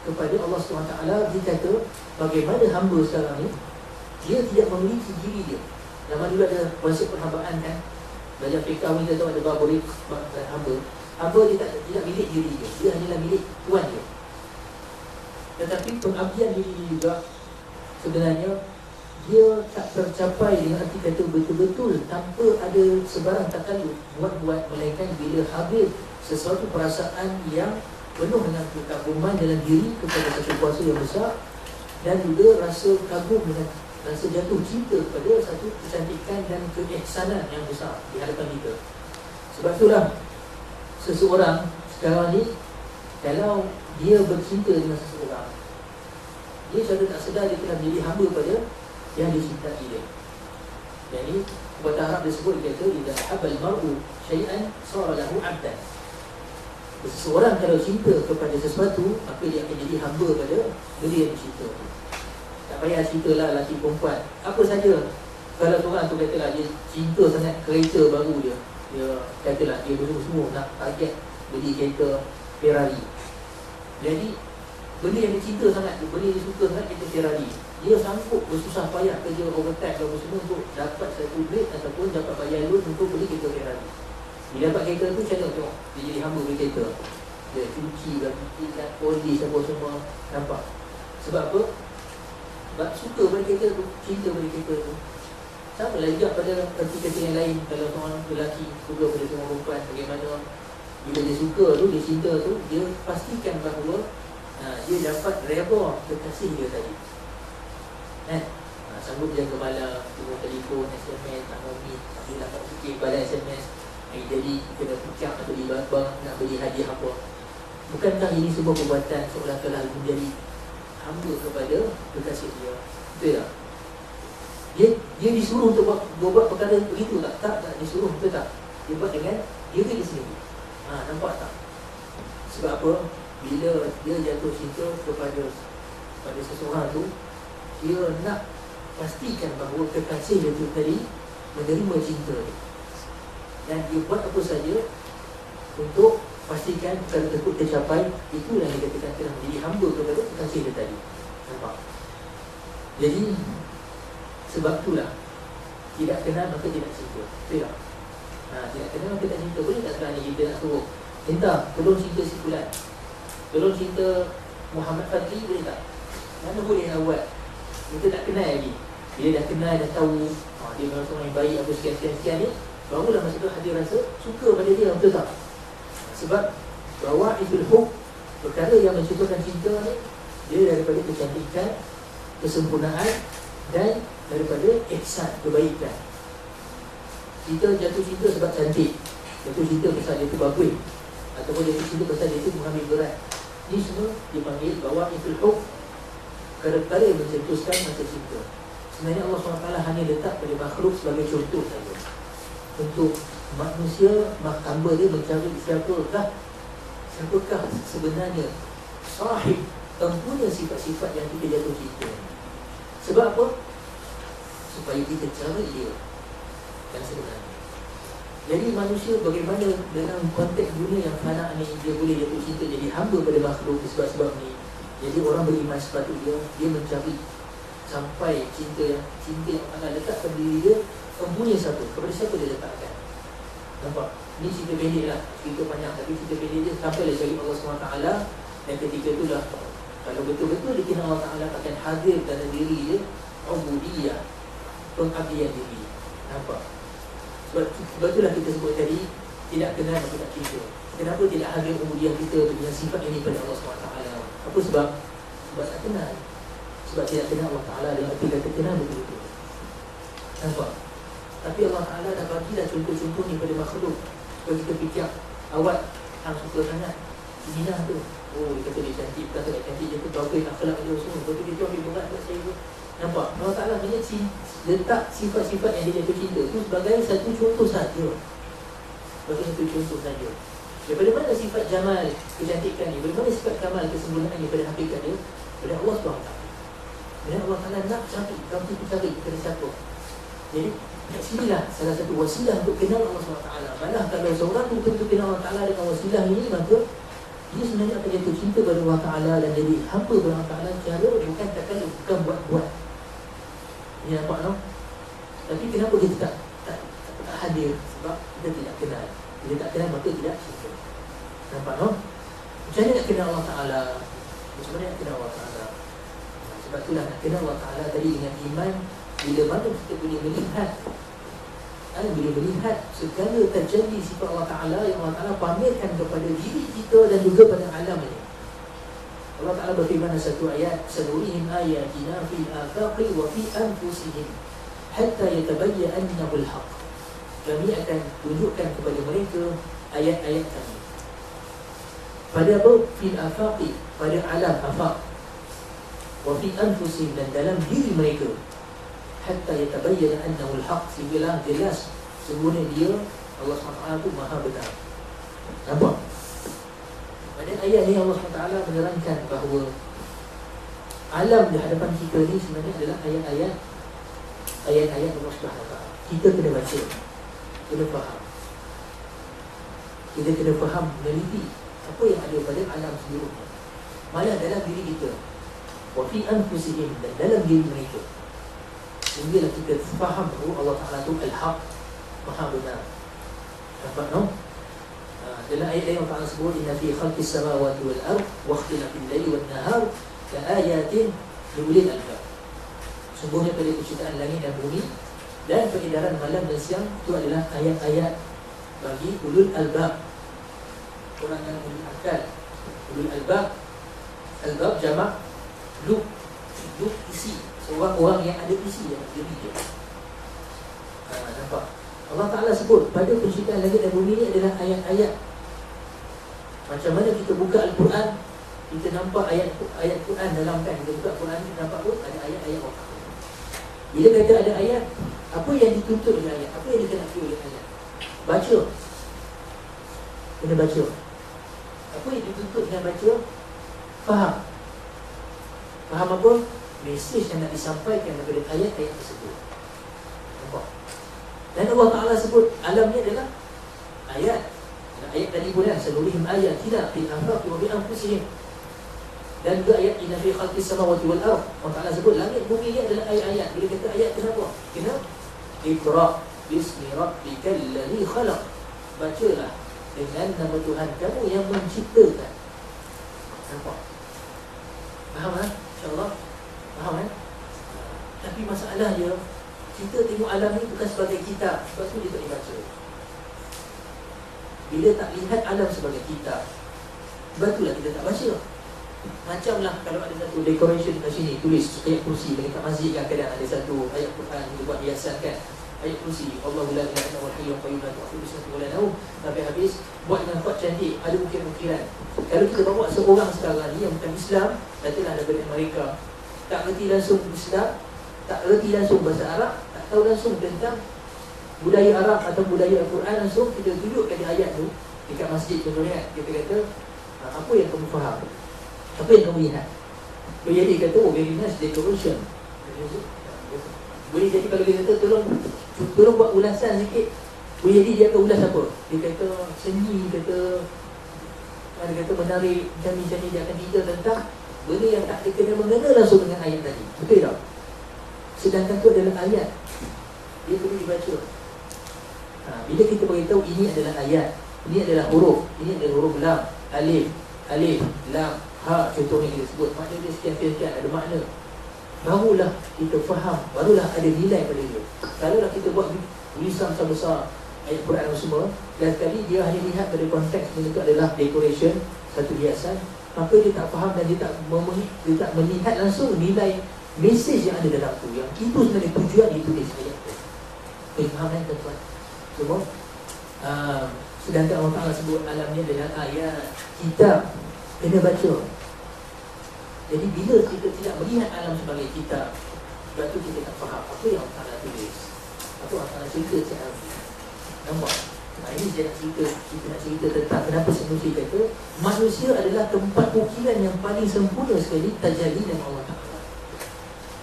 kepada Allah SWT. Dia kata bagaimana hamba sekarang ni, dia tidak memiliki diri dia. Nama dulu ada konsep perhambaan kan. Belajar fiqah ni kita tahu ada baburik hamba. Hamba dia tidak milik diri dia, dia hanyalah milik Tuhan dia. Tetapi pengabdian diri juga sebenarnya dia tak tercapai dengan arti kata betul-betul tanpa ada sebarang takaluf buat-buat, melainkan bila hadir sesuatu perasaan yang penuh dengan kekaguman dalam diri kepada satu kuasa yang besar, dan juga rasa kagum dengan rasa jatuh cinta kepada satu kecantikan dan keihsanan yang besar di hadapan kita. Sebab itulah seseorang sekarang ni, kalau dia bercinta dengan seseorang, dia secara tak sedar dia telah menjadi hamba pada yang dicintai dia. Jadi bahasa Arab disebut, dia kata idza habal mar'u syai'an sara lahu 'abdan. Seseorang kalau cinta kepada sesuatu, maka dia akan jadi hamba pada benda yang dicinta. Tak payah cerita lah lelaki perempuan, apa saja. Kalau seorang tu katalah dia cinta sangat kereta baru dia katalah dia bersungguh-sungguh nak target beli kereta Ferrari. Jadi benda yang dia cinta sangat, benda dia suka sangat kereta Ferrari, dia sanggup bersusah payah kerja overtime dan semua untuk dapat satu duit ataupun dapat bayar loan untuk beli kereta Ferrari. Dia dapat kereta tu, macam mana tengok dia jadi hamba beli kereta, dia cuci dan polish apa semua, nampak? Sebab apa? Sebab suka pada kereta tu, cinta pada kereta tu. Sama lah juga pada kereta-kereta yang lain. Kalau seorang lelaki suka pada seorang perempuan, bagaimana bila dia suka tu, dia cinta tu, dia pastikan bahawa dia dapat reba kekasih dia tadi. Sanggup jaga malam, tunggu telefon, SMS, nak meet, tapi dapat fikir balas SMS. Jadi kena pucak nak beli barang, nak beli hadiah apa. Bukankah ini sebuah perbuatan seolah-olah menjadi hamba kepada kekasih dia? Betul tak? Dia disuruh untuk buat perkara begitu tak? Tak disuruh, betul tak? Dia buat dengan diri dia sendiri. Nampak tak? Sebab apa? Bila dia jatuh cinta kepada seseorang tu, dia nak pastikan bahawa kekasih dia tu tadi menerima cinta dia. Dan dia buat apa saja untuk pastikan perkara tersebut tercapai. Itulah yang dikatakan telah menjadi hamba kepada kekasih dia tadi. Nampak? Jadi sebab itulah tidak kenal maka tidak cinta. Betul tak? Tidak kenal maka tidak cinta. Boleh tak sekarang ni kita nak suruh minta tolong cinta si Fulan, tolong cinta Muhammad Fadli, boleh tak? Mana boleh nak buat? Kita tak kenal lagi. Bila dah kenal, dah tahu dia memang seorang yang baik, apa sekian-sekian ni, barulah masa tu hati rasa suka pada dia, betul tak? Sebab bahawa itu perkara yang menciptakan cinta ni, dia daripada kecantikan, kesempurnaan dan daripada ihsan, kebaikan. Kita jatuh cinta sebab cantik, jatuh cinta pasal dia tu bagus, ataupun jatuh cinta pasal dia tu mengambil berat. Ini semua dipanggil bahawa itu perkara-perkara yang mencetuskan masa cinta. Sebenarnya Allah SWT hanya letak pada makhluk sebagai contoh saja. Untuk manusia, hamba dia mencari siapakah sebenarnya sahib mempunyai sifat-sifat yang kita jatuh cinta. Sebab apa? Supaya kita cari dia yang sebenarnya. Jadi manusia bagaimana dalam konteks dunia yang fana ni, dia boleh jatuh cinta jadi hamba pada makhluk sebab-sebab ni. Jadi orang beriman sepatutnya dia mencari sampai cinta yang akan letak pada diri dia mempunyai satu. Kepada siapa dia letakkan? Nampak? Ini cerita pendek lah, cerita panjang, tapi cerita pendek je sampailah cari Allah SWT. Dan ketika itulah kalau betul-betul dikira Allah Ta'ala akan hadir dalam diri dia ubudiyah, pengabdian diri. Nampak? Sebab itulah kita sebut tadi tidak kenal maka tak cinta. Kenapa tidak hadir ubudiyah kita dengan sifat ini pada Allah SWT? Apa sebab? Sebab tak kenal. Sebab tidak kenal Allah Ta'ala dengan arti kata kenal betul-betul. Nampak? Tapi Allah Ta'ala dah bagilah contoh-contoh ni pada makhluk. Supaya kita fikir awak hang suka sangat Minah tu, dia kata dia cantik, bukan tak cantik, dia tu bagus akhlak dia semua. Lepas tu dia tu ambil berat kat saya tu. Nampak? Allah Ta'ala letak sifat-sifat yang dia jatuh cinta tu sebagai satu contoh saja. Sebagai satu contoh saja. Daripada mana sifat jamal, kecantikan ni? Daripada mana sifat kamal, kesempurnaan ni pada hakikat dia? Pada Allah SWT. Bila Allah Ta'ala nak cari, kamu tu cari kepada siapa? Jadi kat sinilah salah satu wasilah untuk kenal Allah SWT. Malah kalau seorang tu betul-betul kenal Allah Ta'ala dengan wasilah ini, maka dia sebenarnya akan jatuh cinta pada Allah Ta'ala dan jadi hamba pada Allah Ta'ala cara bukan buat-buat. Ini nampak tak? Tapi kenapa kita tak hadir? Sebab kita tidak kenal. Bila tak kenal maka tidak cinta. Nampak tak? Macam mana nak kenal Allah Ta'ala? Macam mana nak kenal Allah Ta'ala? Sebab itulah nak kenal Allah Ta'ala tadi dengan iman. Bila mana kita boleh melihat segala terjadi sifat Allah Ta'ala yang Allah Ta'ala pamerkan kepada diri kita dan juga pada alam ini. Allah Ta'ala berfirman satu ayat, sanurihim ayatina fil afaqi wa fi anfusihim hatta yatabayyana annahu al-haq. Kami akan tunjukkan kepada mereka ayat-ayat kami. Pada apa? Fil afaqi, pada alam afaq. Wa fi anfusihim, dan dalam diri mereka. Hatta yatabayyana annahu al-haq, sehinggalah jelas sesungguhnya dia Allah SWT itu maha benar. Nampak? Pada ayat ni Allah SWT menerangkan bahawa alam di hadapan kita ni sebenarnya adalah ayat-ayat Allah Subhanahu Wa Taala. Kita kena baca, kena faham. Kita kena faham, meneliti apa yang ada pada alam seluruhnya. Malah dalam diri kita, wa fi anfusihim, dan dalam diri mereka. Sehinggalah kita faham bahawa Allah Ta'ala itu Al-Haq, Maha benar. Nampak no? Dalam ayat yang Allah Ta'ala sebut, inna fi khalqis samawati wal ard wa ikhtilafil laili wan nahar la ayatin li ulil albab. Sungguhnya pada penciptaan langit dan bumi dan peredaran malam dan siang itu adalah ayat-ayat bagi ulul albab, orang yang memiliki akal. Ulul albab, albab jamak lub, lub isi, seorang orang yang ada isi dalam diri dia. Nampak? Allah Ta'ala sebut pada penciptaan langit dan bumi ini adalah ayat-ayat. Macam mana kita buka Al-Quran, kita nampak ayat Quran dalam kan, kita buka Quran, kita nampak pun ada ayat-ayat Allah. Bila kata ada ayat, apa yang dituntut dengan ayat? Apa yang dikenaki oleh ayat? Baca. Kena baca. Apa yang dituntut dengan baca? Faham. Faham apa? Mesej yang nak disampaikan daripada ayat-ayat tersebut. Nampak? Dan Allah Ta'ala sebut alam ni adalah ayat. Ayat tadi pun kan, sanurihim ayatina fil afaqi wa bi anfusihim. Dan juga ayat inna fi khalqis samawati wal ard. Allah Ta'ala sebut langit bumi ni adalah ayat-ayat. Bila kata ayat, kenapa? Kena Iqra bismi rabbikal ladzi khalaq. Bacalah dengan nama Tuhan kamu yang menciptakan. Nampak? Faham kan? InsyaAllah faham kan? Tapi masalah dia, kita tengok alam ni bukan sebagai kitab, sebab tu dia tak dibaca. Bila tak lihat alam sebagai kitab, betulah kita tak baca. Macamlah kalau ada satu decoration kat sini, tulis ayat kursi. Dekat masjid kan kadang ada satu ayat Quran dia buat hiasan kan, ayat kursi, Allahu la ilaha illa huwal hayyul qayyum la ta'khudhuhu sinatun wa la nawm. Tapi habis buat dengan kuat cantik, ada ukiran-ukiran. Kalau kita bawa seorang sekarang ni yang bukan Islam, katalah daripada mereka, tak reti langsung Islam, tak reti langsung bahasa Arab, tak tahu langsung tentang budaya Arab atau budaya Al-Quran, langsung kita tunjukkan di ayat tu dekat masjid contohnya, kita kata apa yang kamu faham, apa yang kamu lihat. Boleh jadi kata, oh very nice decoration. Boleh jadi kalau dia kata tolong buat ulasan sikit, boleh jadi dia akan ulas apa. Dia kata seni, dia kata menarik, macam ni dia akan cerita tentang benda yang tak kena-mengena langsung dengan ayat tadi. Betul tak? Sedangkan tu adalah ayat, dia perlu dibaca. Bila kita beritahu ini adalah ayat, ini adalah huruf, ini adalah huruf lam, alif, lam, ha, contohnya kita sebut, makna dia sekian-sekian, ada makna, barulah kita faham, barulah ada nilai pada dia. Kalaulah kita buat tulisan besar ayat Quran semua, dan sekali dia hanya lihat pada konteks benda itu adalah decoration, satu hiasan, maka dia tak faham dan dia tak melihat langsung nilai mesej yang ada dalam tu, yang itu sebenarnya tujuan ditulis ayat tu. Faham kan tuan-tuan semua? Sedangkan Allah Ta'ala sebut alam ni adalah ayat, kitab, kena baca. Jadi bila kita tidak melihat alam sebagai kitab, sebab tu kita tak faham apa yang Allah Ta'ala tulis, apa Allah Ta'ala cerita sekarang. Nampak? Ini saya nak cerita, kita nak cerita tentang kenapa manusia kata manusia adalah tempat ukiran yang paling sempurna sekali tajalli dengan Allah Ta'ala.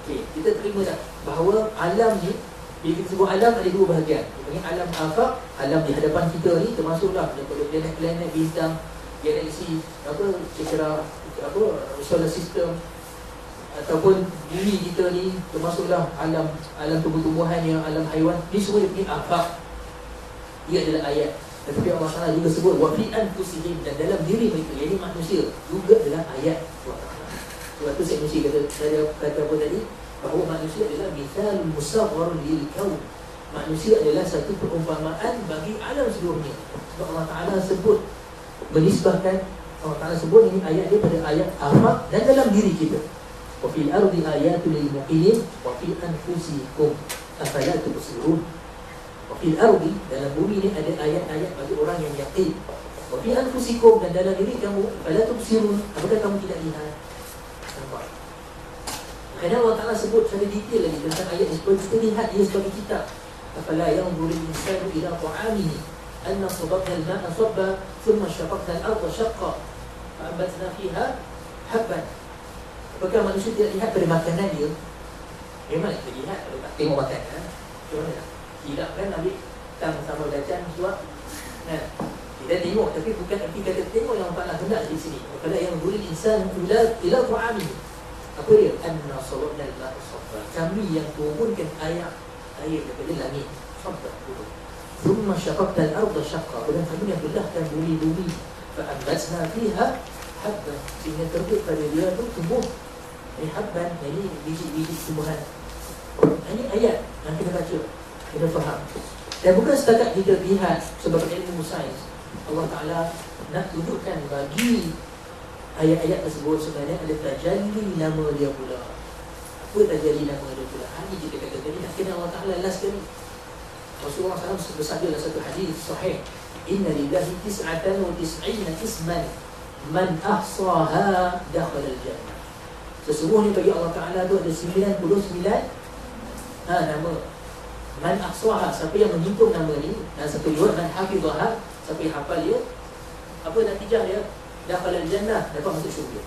Okey, kita terima tak bahawa alam ni, bila kita sebut alam ada dua bahagian. Dia panggil alam afaq, alam di hadapan kita ni termasuklah daripada planet-planet, bintang, galaksi, secara solar system, ataupun bumi kita ni, termasuklah alam tumbuh-tumbuhan, yang alam haiwan, ni semua dia panggil afaq. Ia adalah ayat. Tetapi Allah Ta'ala juga sebut wa fi anfusihim, dan dalam diri mereka, iaitu manusia, juga adalah ayat Allah Ta'ala. Sebab tu saya mesti kata apa tadi, bahawa manusia adalah mithalul musawwar lil kaun. Manusia adalah satu perumpamaan bagi alam seluruhnya. Sebab Allah Ta'ala sebut, menisbahkan, Allah Ta'ala sebut ini ayat dia pada ayat afaq dan dalam diri kita. Wa fil ardi ayatul lil muqinin wa fi anfusikum afala tubsirun. Wa fil ardi, dalam bumi ni ada ayat-ayat bagi orang yang yakin. Wa fi anfusikum, dan dalam diri kamu, afala tubsirun, apakah kamu tidak lihat? Nampak? Kerana Allah Ta'ala sebut secara detail lagi tentang ayat ini, supaya kita lihat dia sebagai kitab. Afala yanzuru al-insanu ila ta'amihi anna sababna al-ma'a sabba thumma shaqaqna al-ardha shaqqa fa'ambatna fiha habban Apakah manusia tidak lihat pada makanan dia? Memang kita lihat kalau tak tengok makan kan? Macam mana? Tidak kan ambil tang sama belacan suap kan? Kita tengok tapi bukan arti kata tengok yang Allah Ta'ala hendak di sini. Kalau yang boleh insan ila ta'ami. Apa dia? Anna salabna al-ma'a sabba. Kami yang turunkan air daripada langit. Sabba turun. Thumma syaqaqna al-ardha syaqqa. Dan kami yang belahkan bumi fa'ambatna fiha habban. Sehingga terbit pada dia tu tumbuh habban. Ini biji-biji tumbuhan. Ini ayat yang kita baca, kita faham. Dan bukan setakat kita lihat sebagai ilmu sains. Allah Ta'ala nak tunjukkan bagi ayat-ayat tersebut sebenarnya ada tajalli nama dia pula. Apa tajalli nama dia pula? Ini kita kata tadi nak kena Allah Ta'ala last kali. Rasulullah SAW bersabda dalam satu hadis sahih, inna lillahi tis'atan wa tis'ina isman man ahsaha dakhala al-jannah. Sesungguhnya bagi Allah Ta'ala tu ada 99 nama. Man ahsaha, siapa yang menghitung nama ni, dan satu riwayat man hafizaha, siapa yang hafal dia, apa natijah dia? Dakhala al-jannah, dapat masuk syurga.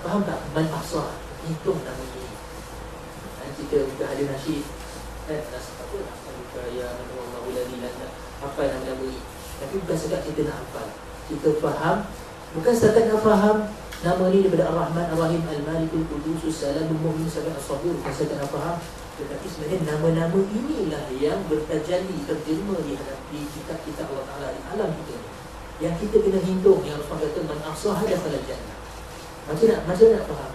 Faham tak? Man ahsaha, hitung nama ni. Dan kita bukan ada nasyid kan, apa nak ya Allahu la ilaha hafal nama-nama ni. Tapi bukan sekadar kita nak hafal, kita faham. Bukan sekadar nak faham nama ni daripada Ar-Rahman, Ar-Rahim, Al-Malik, Al-Qudus, As-Salam, Al-Mu'min, As-Sabir. Bukan sekadar nak faham, tetapi sebenarnya nama-nama inilah yang bertajalli, terjemah di kitab-kitab Allah Ta'ala di alam kita ni, yang kita kena hitung. Yang Rasulullah kata man ahsaha dakhala al-jannah. Macam nak faham?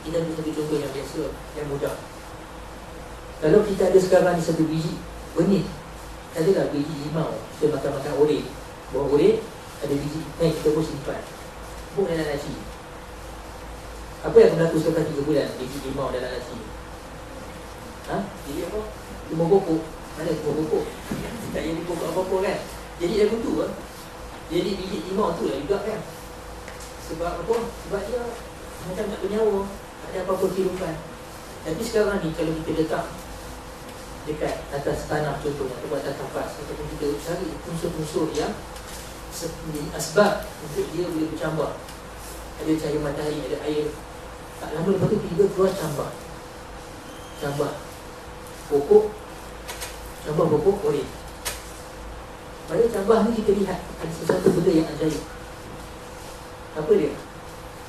Kita ambil satu contoh yang biasa, yang mudah. Kalau kita ada sekarang ni satu biji benih, adalah biji limau, kita makan-makan oreh, buah oreh, ada biji, kita pun simpan buk dalam laci. Apa yang berlaku selepas 3 bulan biji limau dalam laci? Jadi apa? Tumbuh pokok. Mana tumbuh pokok? Tak jadi pokok apa-apa kan? Jadi dah buntu kan? Jadi biji limau tu lah juga kan? Sebab apa? Sebab dia macam tak bernyawa, tak ada apa-apa kehidupan. Tapi sekarang ni kalau kita letak dekat atas tanah contohnya, atau atas kapas, ataupun kita cari unsur-unsur yang asbab untuk dia boleh bercambah. Ada cahaya matahari, ada air. Tak lama lepas tu tiba keluar cambah pokok oreh. Pada cambah ni kita lihat ada sesuatu benda yang ajaib. Apa dia?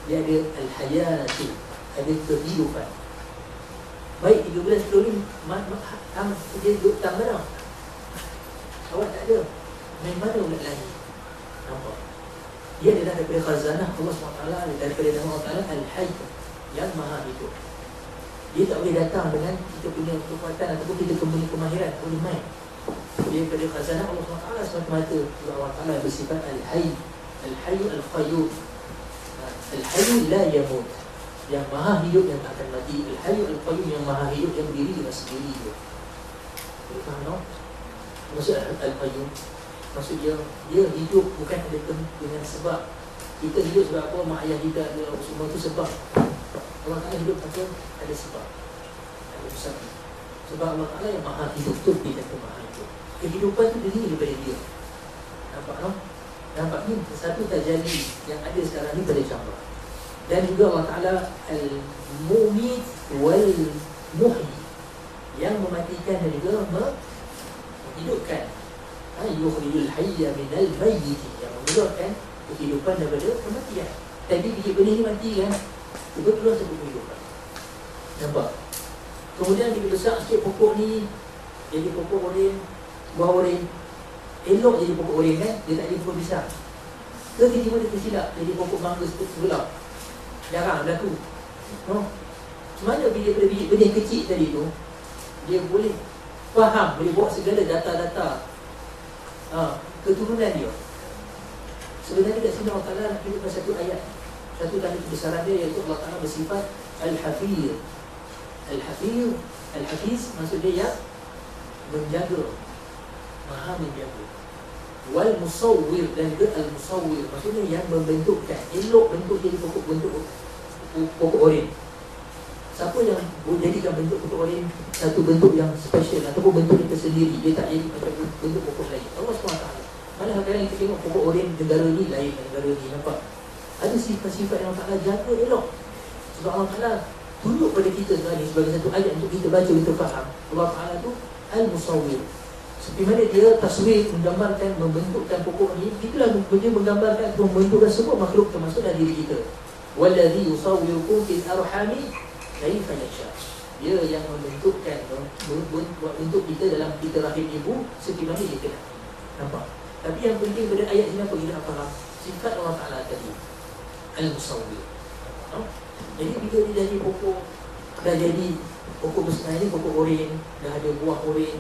Dia ada al-hayatu, ada kehidupan. Baik 3 bulan sebelum ni dia duduk tang mana? Awak tak ada. Main mana pula lagi? Nampak? Dia adalah daripada khazanah Allah SWT, daripada nama Allah Ta'ala Al-Hayy, yang maha hidup. Dia tak boleh datang dengan kita punya kekuatan ataupun kita punya kemahiran, tak boleh main. Dia daripada khazanah Allah SWT semata-mata. Allah Ta'ala bersifat Al-Hayy, Al-Hayy Al-Qayyum. Al-Hayy la yamut, yang maha hidup yang tak akan mati. Al-Hayy Al-Qayyum, yang maha hidup yang berdiri dengan sendiri dia. Boleh faham tak? Maksud Al-Qayyum, maksud dia hidup bukan ada dengan sebab. Kita hidup sebab apa? Mak ayah kita ada semua tu sebab. Allah Ta'ala hidup apa? Ada sebab, ada usaha. Sebab Allah Ta'ala yang maha hidup tu, dia kata maha hidup. Kehidupan tu diri daripada dia. Nampak tak? Nampak ni satu tajalli yang ada sekarang ni pada cambah. Dan juga Allah Ta'ala Al-Mu'mit Wal-Muhyi, yang mematikan dan juga menghidupkan. Yukhrijul hayya minal mayyit, yang mengeluarkan kehidupan daripada kematian. Tapi biji benih ni mati kan, tiba keluar satu kehidupan. Nampak? Kemudian bila besar sikit pokok ni, jadi pokok oren, buah oren. Elok jadi pokok oren kan, dia tak jadi pokok besar. Tiba-tiba dia tersilap jadi pokok mangga sebelah. Jarang berlaku. Macam mana bila pada biji benih kecil tadi tu, dia boleh faham, boleh buat segala data-data keturunan dia. Sebenarnya kat sini Allah Ta'ala nak tunjukkan satu ayat, satu tanda kebesaran dia, iaitu Allah Ta'ala bersifat Al-Hafiz. Al-Hafiz, Al-Hafiz maksud dia yang menjaga, maha menjaga. Wal-Musawwir, dan juga Al-Musawwir, maksudnya yang membentukkan, elok bentuk jadi pokok oren. Siapa yang jadikan bentuk pokok oren satu bentuk yang special ataupun bentuk yang tersendiri, dia tak jadi macam bentuk pokok lain? Allah SWT. Malah kadang kita tengok pokok oren negara ni lain dengan negara ni, nampak? Ada sifat-sifat yang Allah Ta'ala jaga elok. Sebab Allah Ta'ala tunjuk pada kita sebenarnya sebagai satu ayat untuk kita baca, kita faham. Allah Ta'ala tu Al-Musawwir. Seperti mana dia taswir, menggambarkan, membentukkan pokok ni, itulah dia menggambarkan, membentukkan semua makhluk termasuk dalam diri kita. Walladhi yusawwirukum fil arhami kaifa yasha. Dia yang membentukkan, bentuk kita dalam kita rahim ibu seperti mana dia kena. Nampak? Tapi yang penting pada ayat sini apa kita nak faham? Sifat Allah Ta'ala tadi Al-Musawwir. Jadi bila dia jadi pokok, dah jadi pokok besar ni, pokok oren, dah ada buah oren,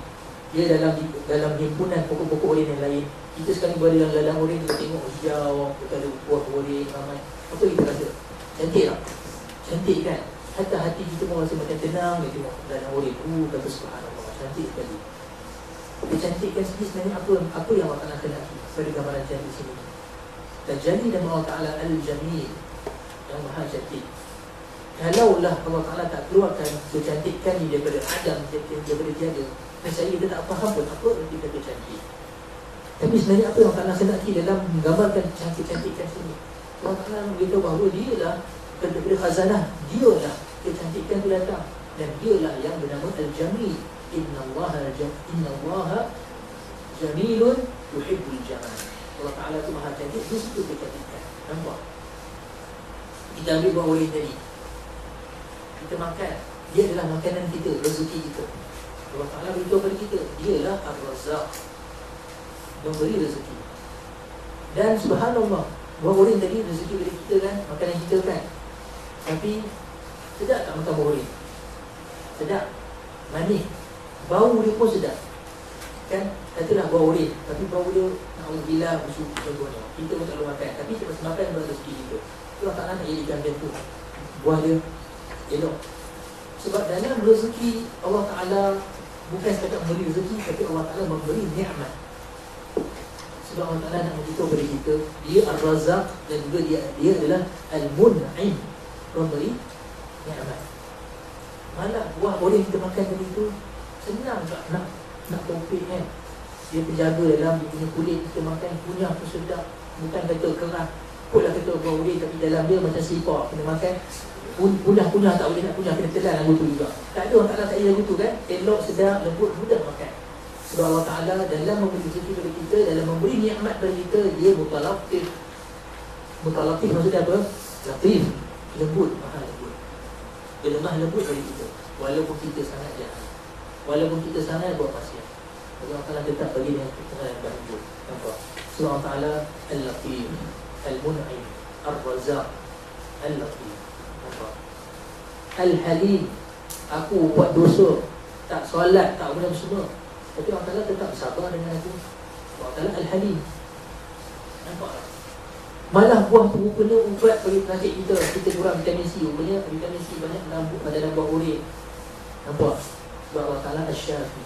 dia dalam himpunan pokok-pokok oren yang lain. Kita sekali berada dalam ladang oren, kita tengok hijau, kita ada buah oren ramai. Apa kita rasa? Cantik tak? Cantik kan? Hatta hati kita pun rasa macam tenang. Dia tengok ladang oren, kata subhanallah, cantik sekali. Dia cantikkan sendiri sebenarnya apa yang Allah Ta'ala kenaki pada gambaran cantik sini. Terjadi nama Allah Ta'ala Al-Jamil, yang maha cantik. Kalaulah Allah Ta'ala tak keluarkan kecantikan ni daripada Adam, daripada tiada, saya kita tak faham pun apa arti kata cantik. Tapi sebenarnya apa yang Allah Ta'ala senaki dalam menggambarkan cantik-cantikkan sini, Allah Ta'ala beritahu bahawa dia lah daripada khazanah, dia lah kecantikan tu datang. Dan dia lah yang bernama Al-Jamil. Inna Allaha jamilun yuhibbul jamal. Allah Ta'ala tu maha cantik, dia suka kecantikan. Nampak? Kita ambil buah oren tadi, kita makan, dia adalah makanan kita, rezeki kita. Allah Ta'ala beritahu pada kita, dialah Ar-Razzaq, memberi rezeki. Dan subhanallah, buah oren tadi rezeki pada kita kan, makanan kita kan. Tapi sedap tak makan buah oren? Sedap, manis, bau dia pun sedap. Kan, katalah buah oren, tapi bau dia na'udzubillah busuk contohnya. Kita pun tak boleh makan, tapi kita masih makan buah rezeki kita. Allah Ta'ala nak jadikan dia tu, buah dia elok. Sebab dalam rezeki Allah Ta'ala bukan sekadar memberi rezeki, tapi Allah Ta'ala memberi nikmat. Sebab Allah Ta'ala nak beritahu kepada kita, dia Ar-Razzaq, dan juga dia adalah Al-Mun'im, memberi nikmat. Malah buah oren kita makan tadi tu senang tak nak topik kan. Dia penjaga dalam dia punya kulit, kita makan kunyah pun sedap. Bukan kata keras, pula kata buah oren tapi dalam dia macam sipar, kena makan kunyah tak boleh nak kunyah, kena telan lagu tu juga. Tak ada orang Ta'ala tak lagu tu kan. Elok, sedap, lembut, mudah makan. Sebab Allah Ta'ala dalam memberi rezeki kepada kita, dalam memberi nikmat kepada kita, dia mutalatif. Mutalatif maksudnya apa? Latif, lembut, maha lembut. Dia lemah lembut bagi kita, walaupun kita sangat jahat, walaupun kita sangat buat maksiat, Allah Ta'ala tetap bagi dengan ketenangan dan lembut. Nampak? Sebab Allah Ta'ala Al-Latif, Al-Mun'im, Ar-Razzaq, Al-Latif. Al-Halim, aku buat dosa, tak solat, tak benda semua, tapi Allah Ta'ala tetap sabar dengan aku. Allah Ta'ala Al-Halim. Nampak tak? Malah buah tu rupanya ubat bagi penyakit kita. Kita kurang vitamin C, rupanya vitamin C banyak dalam buah oren. Nampak? Sebab Allah Ta'ala Asy-Syafi,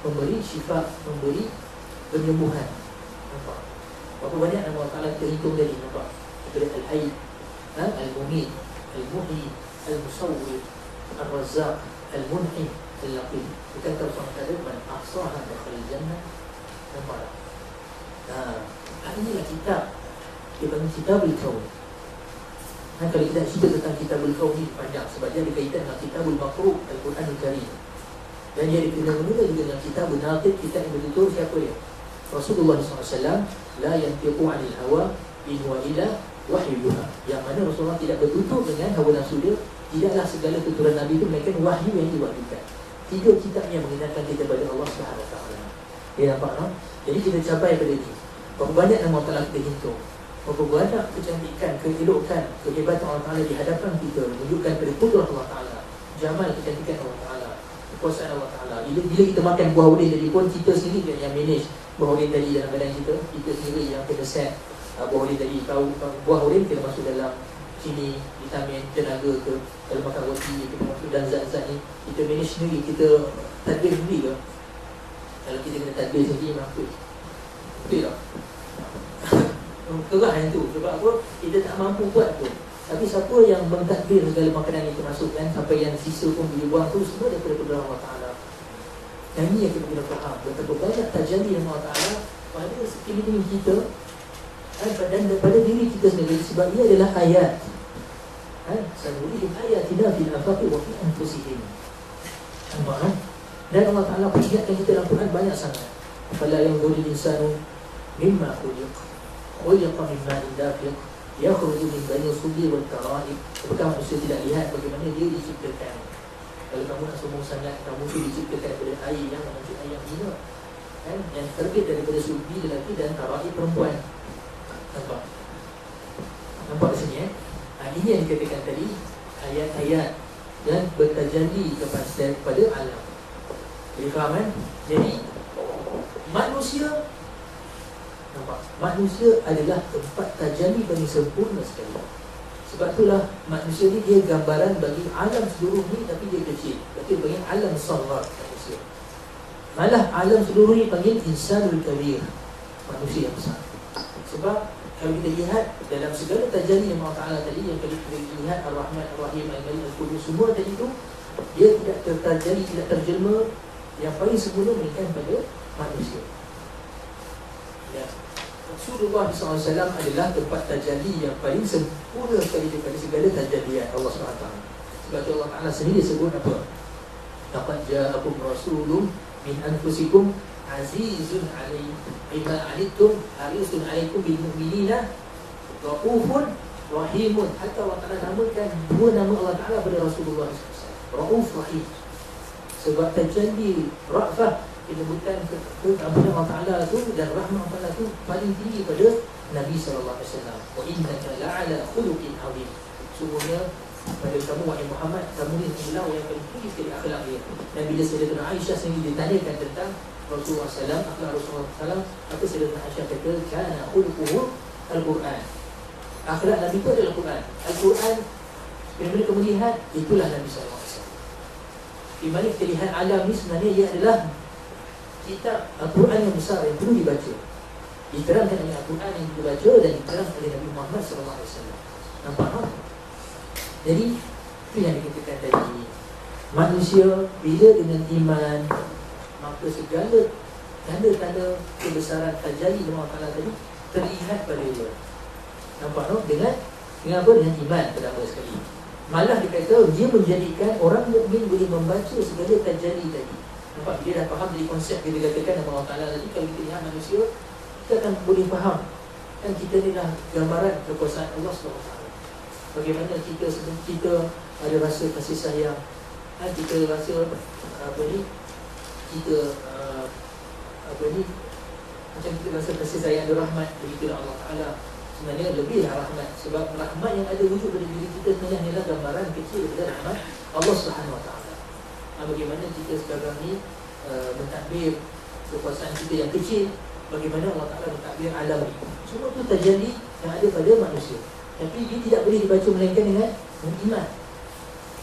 memberi syifa, memberi penyembuhan. Nampak? Berapa banyak nama Allah Ta'ala kita hitung tadi. Nampak? Daripada Al-Hayy, Al-Mumit, Al-Muhyi, Al-Musawwir, Ar-Razzaq, Al-Mun'im, Al-Latif. Bukan kalau sama kata man ahsaha dakhala al-jannah. Nampak tak? Inilah kitab. Dia panggil Kitabul Kaun. Kalau kita cerita tentang Kitabul Kaun ni panjang, sebab dia ada kaitan dengan Kitabul Maqru' Al-Quranul Karim. Dan dia ada kena-mengena juga dengan Kitabul Naqid, kitab yang betul siapa dia? Rasulullah SAW, la yantiqu 'anil hawa in huwa illa wahyuha. Yang mana Rasulullah tidak bertutur dengan hawa nafsu dia. Tidaklah segala tuturan Nabi itu melainkan wahyu yang diwahyukan. 3 kitab yang mengingatkan kita pada Allah Subhanahu Wa Taala. Dia nampak tak? Jadi kita capai pada ini. Berapa banyak nama Allah Ta'ala kita hitung, berapa banyak kecantikan, keelokan, kehebatan Allah Ta'ala di hadapan kita, menunjukkan pada kudrah Allah Ta'ala, jamal kecantikan Allah Ta'ala, kekuasaan Allah Ta'ala. Bila kita makan buah oren tadi pun, kita sendiri yang manage buah oren tadi dalam badan kita. Kita sendiri yang kena set buah oren tadi. Tahu buah oren kena masuk dalam sini, vitamin, tenaga ke, kalau makan roti kita masuk, dan zat-zat ni kita manage sendiri. Kita tadbir sendiri ke? Kalau kita kena tadbir sendiri, mampu. Betul tak? Kerah yang tu. Sebab apa? Kita tak mampu buat tu. Tapi siapa yang mentadbir segala makanan yang termasuk kan, sampai yang sisa pun boleh buang tu, semua daripada kudrah Allah Ta'ala. Dan ini yang kita kena faham, betapa banyak terjadi dengan Allah Ta'ala pada sekeliling kita. dan pada diri kita sendiri, sebab ia adalah ayat. Sanurihim ayatina fil afaqi wa fi anfusihim. Nampak kan? Dan Allah Ta'ala ingatkan kita dalam Quran banyak sangat. Fala yanzurul insanu mimma khuliqa min ma'in dafiq yakhruju min bani sulbi wal tara'ib. Apakah manusia tidak lihat bagaimana dia diciptakan? Kalau kamu nak sombong sangat, kamu tu diciptakan daripada air yang menuju air yang hina, kan? Yang terbit daripada sulbi lelaki dan tara'ib perempuan. Nampak di sini ini yang dikatakan tadi, ayat-ayat yang bertajalli kepada alam. Jadi faham kan? Jadi manusia, nampak, manusia adalah tempat tajalli bagi sempurna sekali. Sebab itulah manusia ni dia gambaran bagi alam seluruh ni, tapi dia kecil. Berarti bagi alam saghar manusia. Malah alam seluruh ni panggil insanul kabir, manusia yang besar. Sebab kalau kita lihat dalam segala tajalli yang Allah Ta'ala tadi, yang kita lihat Ar-Rahman, Ar-Rahim, Al-Malik, Al-Qudus, semua tadi tu, dia tidak tertajalli, tidak terjelma yang paling sempurna melainkan pada manusia. Ya. Rasulullah SAW adalah tempat tajalli yang paling sempurna sekali daripada segala tajallian Allah SWT. Sebab tu Allah Ta'ala sendiri sebut apa? Laqad ja'akum rasulun min anfusikum azizun alaikum bima anittum harisun alaikum bil mu'minina raufun rahimun. Hatta Allah Ta'ala namakan dua nama Allah Ta'ala pada Rasulullah SAW, Rauf, Rahim. Sebab tajalli ra'fah, penyebutan keampunan Allah Ta'ala tu dan rahmat Allah Ta'ala tu paling tinggi pada Nabi SAW. Wa innaka la'ala khuluqin azim. Sungguhnya pada kamu wahai Muhammad, kamu ni adalah yang paling tinggi sekali akhlak dia. Dan bila Sayyidatina Aisyah sendiri ditanyakan tentang Rasulullah SAW, akhlak Rasulullah SAW, apa Sayyidatina Aisyah kata, kana khuluquhu Al-Quran. Akhlak Nabi itu adalah Al-Quran. Al-Quran, bila kamu lihat, itulah Nabi SAW. Di mana kita lihat alam ni sebenarnya ia adalah kitab Al-Quran yang besar yang perlu dibaca. Diterangkan oleh Al-Quran yang dibaca dan diterangkan oleh Nabi Muhammad SAW. Nampak tak? Jadi itu yang dikatakan tadi, manusia bila dengan iman, maka segala tanda-tanda kebesaran tajalli Allah Ta'ala tadi terlihat pada dia. Nampak tak? Dengan apa? Dengan iman pertama sekali. Malah dikata dia menjadikan orang mukmin boleh membaca segala tajalli tadi. Nampak? Dia dah faham dari konsep yang dikatakan Allah Ta'ala tadi. Kalau kita lihat manusia, kita akan boleh faham kan kita ni dah gambaran kekuasaan Allah SWT. Bagaimana kita ada rasa kasih sayang, kan? Kita rasa macam kita rasa kasih sayang dan rahmat, begitulah Allah Ta'ala. Sebenarnya lebihlah rahmat, sebab rahmat yang ada wujud pada diri kita sebenarnya adalah gambaran kecil daripada rahmat Allah Subhanahu Wa Ta'ala. Bagaimana kita sekarang ni mentadbir kekuasaan kita yang kecil, bagaimana Allah Ta'ala mentadbir alam ini. Semua itu tajalli yang ada pada manusia. Tapi dia tidak boleh dibaca melainkan dengan iman.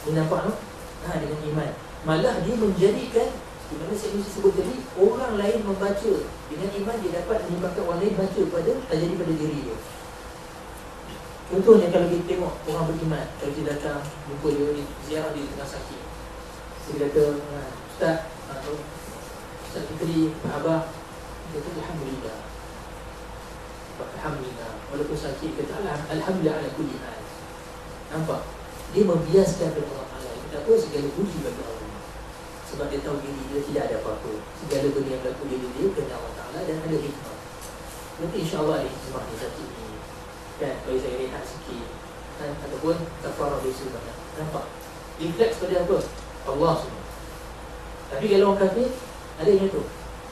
Dia nampak tak? Dengan iman. Malah dia menjadikan, di mana saya mesti sebut tadi, orang lain membaca dengan iman, dia dapat menyebabkan orang lain baca pada tajalli pada diri dia. Contohnya kalau kita tengok orang beriman, kalau kita datang jumpa dia, ziarah dia tengah sakit, dia kata, Ustaz, Ustaz Fikri, Pak Abah, dia kata Alhamdulillah, Alhamdulillah, walaupun sakit, kata Alhamdulillah ala kulli hal. Nampak? Dia membiaskan kepada Allah Ta'ala. Kenapa? Segala puji bagi Allah. Sebab dia tahu diri dia tidak ada apa-apa. Segala benda yang berlaku diri dia kerana Allah Ta'ala dan ada hikmah. Nanti insyaAllah ada hikmah ni sakit ni, kan? Bagi saya rehat sikit, kan? Ataupun kafarah dosa banyak. Nampak? Refleks pada apa? Allah semua. Tapi kalau orang kafir, ada yang tu.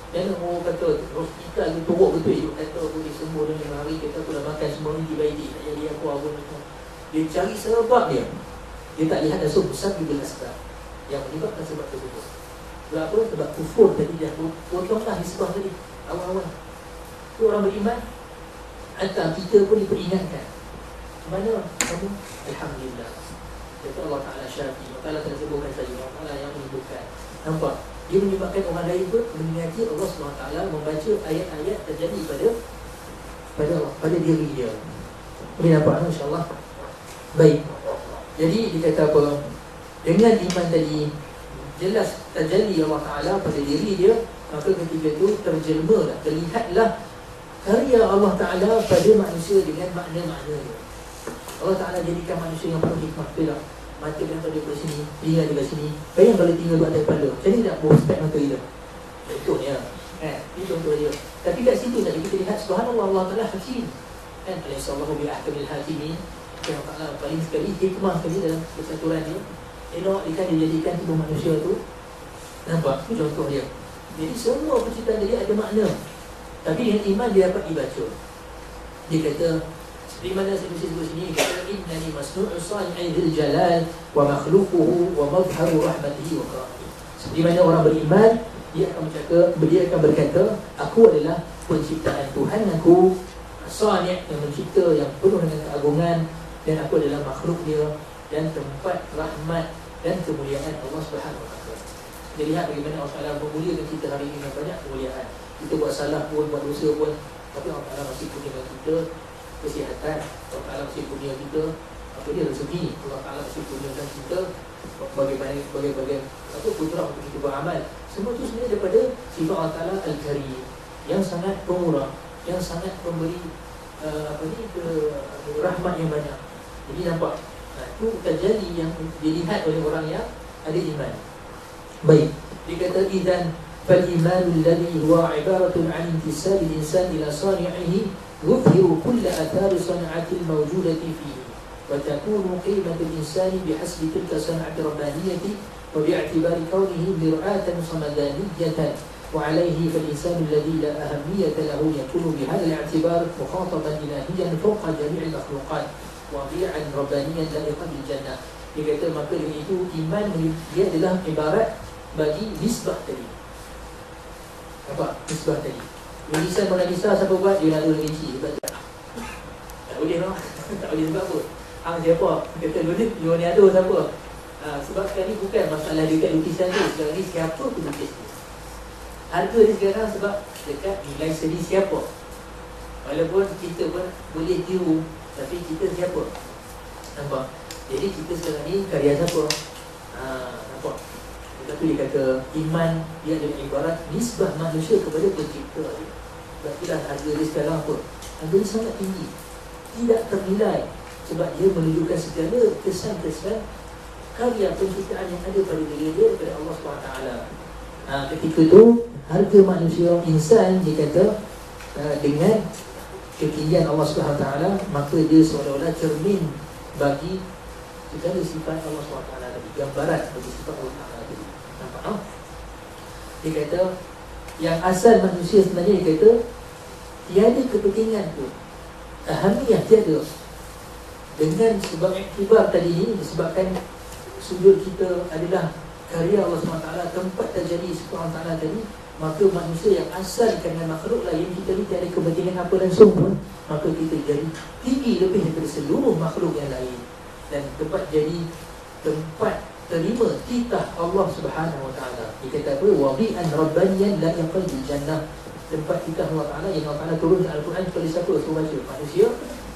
Jangan orang kata kita lagi teruk betul hidup, kata boleh sembuh dalam 5 hari, kata aku dah makan semua ni baik-baik, tak jadi apa macam. Dia cari sebab dia. Dia tak lihat asal besar bila asbab yang menyebabkan sebab tersebut. Sebab apa? Sebab kufur tadi dia potonglah hisbah tadi awal-awal. Itu orang beriman, atau kita pun diperingatkan. Mana kamu? Alhamdulillah. Kata Allah Ta'ala syafi. Allah Ta'ala sebutkan saja, Allah Ta'ala yang menyebutkan. Nampak? Dia menyebabkan orang lain pun mengingati Allah SWT membaca ayat-ayat terjadi pada Allah, pada diri dia. Boleh nampak insyaAllah. Baik. Jadi dia kata apa? Dengan iman tadi, jelas tajalli Allah Ta'ala pada diri dia, maka ketika itu terjelmalah, terlihatlah karya Allah Ta'ala pada manusia dengan makna-maknanya. Allah Ta'ala jadikan manusia yang penuh hikmah. Betul tak? Mata yang pada sini, telinga di sini. Bayang kalau tinggal buat atas kepala, macam ni tak prospek mata kita? Contohnya ini contoh dia. Tapi kat situ tadi kita lihat subhanallah, Allah Ta'ala hakim. Alaihissallahu bi'ahkamil hakimin. Allah Ta'ala paling sekali hikmah sekali dalam kesaturan dia. Elok dia jadikan tubuh manusia tu. Nampak? Itu contoh dia. Jadi semua penciptaan dia ada makna. Tapi dengan iman dia dapat dibaca. Dia kata, di mana saya sebut sini, kata innani masnu'u sani'i dzil jalal wa makhluquhu wa madhharu rahmatihi wa karamatihi. Di mana orang beriman, dia akan berkata, aku adalah penciptaan Tuhan aku, sani' yang mencipta, yang penuh dengan keagungan, dan aku adalah makhluk dia dan tempat rahmat dan kemuliaan Allah Subhanahu wa taala. Jadi lihat bagaimana Allah Taala memuliakan kita hari ini dengan banyak kemuliaan. Kita buat salah pun, buat dosa pun, tapi Allah Taala masih kurniakan kita kesihatan. Allah Taala masih kurnia kita apa dia rezeki. Allah Taala masih kurniakan kita bagaimana putra untuk kita beramal. Semua itu sebenarnya daripada sifat Allah Taala Al-Karim, yang sangat pemurah, yang sangat memberi rahmat yang banyak. Jadi nampak, itu terjadi yang dilihat oleh orang yang ada iman. Baik, dia kata idzan فالإيمان الذي هو عبارة عن انتساب الإنسان إلى صانعه يظهر كل آثار صنعة الموجودة فيه، وتكون قيمة الإنسان بحسب تلك الصنعة الربانية وباعتبار كونه مرآة صمدانية، وعليه فالإنسان الذي لا أهمية له يكون بهذا الاعتبار مخاطبا إلهيا فوق جميع المخلوقات وضيعا ربانيا لائقا بالجنة. Dia kata maka dengan itu iman dia adalah ibarat bagi misbah tadi. Apa? Misbah tadi. Lukisan Mona Lisa siapa buat? Leonardo da Vinci. Tak boleh lah. Tak boleh sebab apa? Siapa? Kata Leonardo siapa? Sebab sekarang ni bukan masalah dekat lukisan tu. Sekarang ni siapa pelukis tu? Harga dia sekarang sebab dekat nilai seni siapa. Walaupun kita pun boleh tiru, tapi kita siapa? Nampak? Jadi kita sekarang ni karya siapa? Nampak? Lepas tu dia kata iman dia adalah ibarat nisbah manusia kepada pencipta dia. Sebab itulah harga dia sekarang apa? Harga dia sangat tinggi, tidak ternilai, sebab dia menunjukkan segala kesan-kesan karya penciptaan yang ada pada diri dia daripada Allah SWT. Ketika itu harga manusia insan dia kata dengan ketinggian Allah SWT, maka dia seolah-olah cermin bagi segala sifat Allah SWT tadi, gambaran bagi sifat Allah SWT tadi. Nampak tak? Dia kata yang asal manusia sebenarnya, dia kata tiada kepentingan tu, ahamiah tiada. Dengan sebab iktibar tadi ini, disebabkan sujud kita adalah karya Allah SWT, tempat terjadi sifat Allah Ta'ala tadi, maka manusia yang asalkan dengan makhluk lain, kita ni tiada kepentingan apa langsung pun, maka kita jadi tinggi lebih daripada seluruh makhluk yang lain, dan tempat jadi tempat terima titah Allah Subhanahu Wa Taala. Dia kata apa? Wadi'an rabbaniyan la yaqal bil jannah. Tempat titah Allah Taala yang Allah Taala turun dalam Al-Quran kepada siapa? Suruh baca manusia,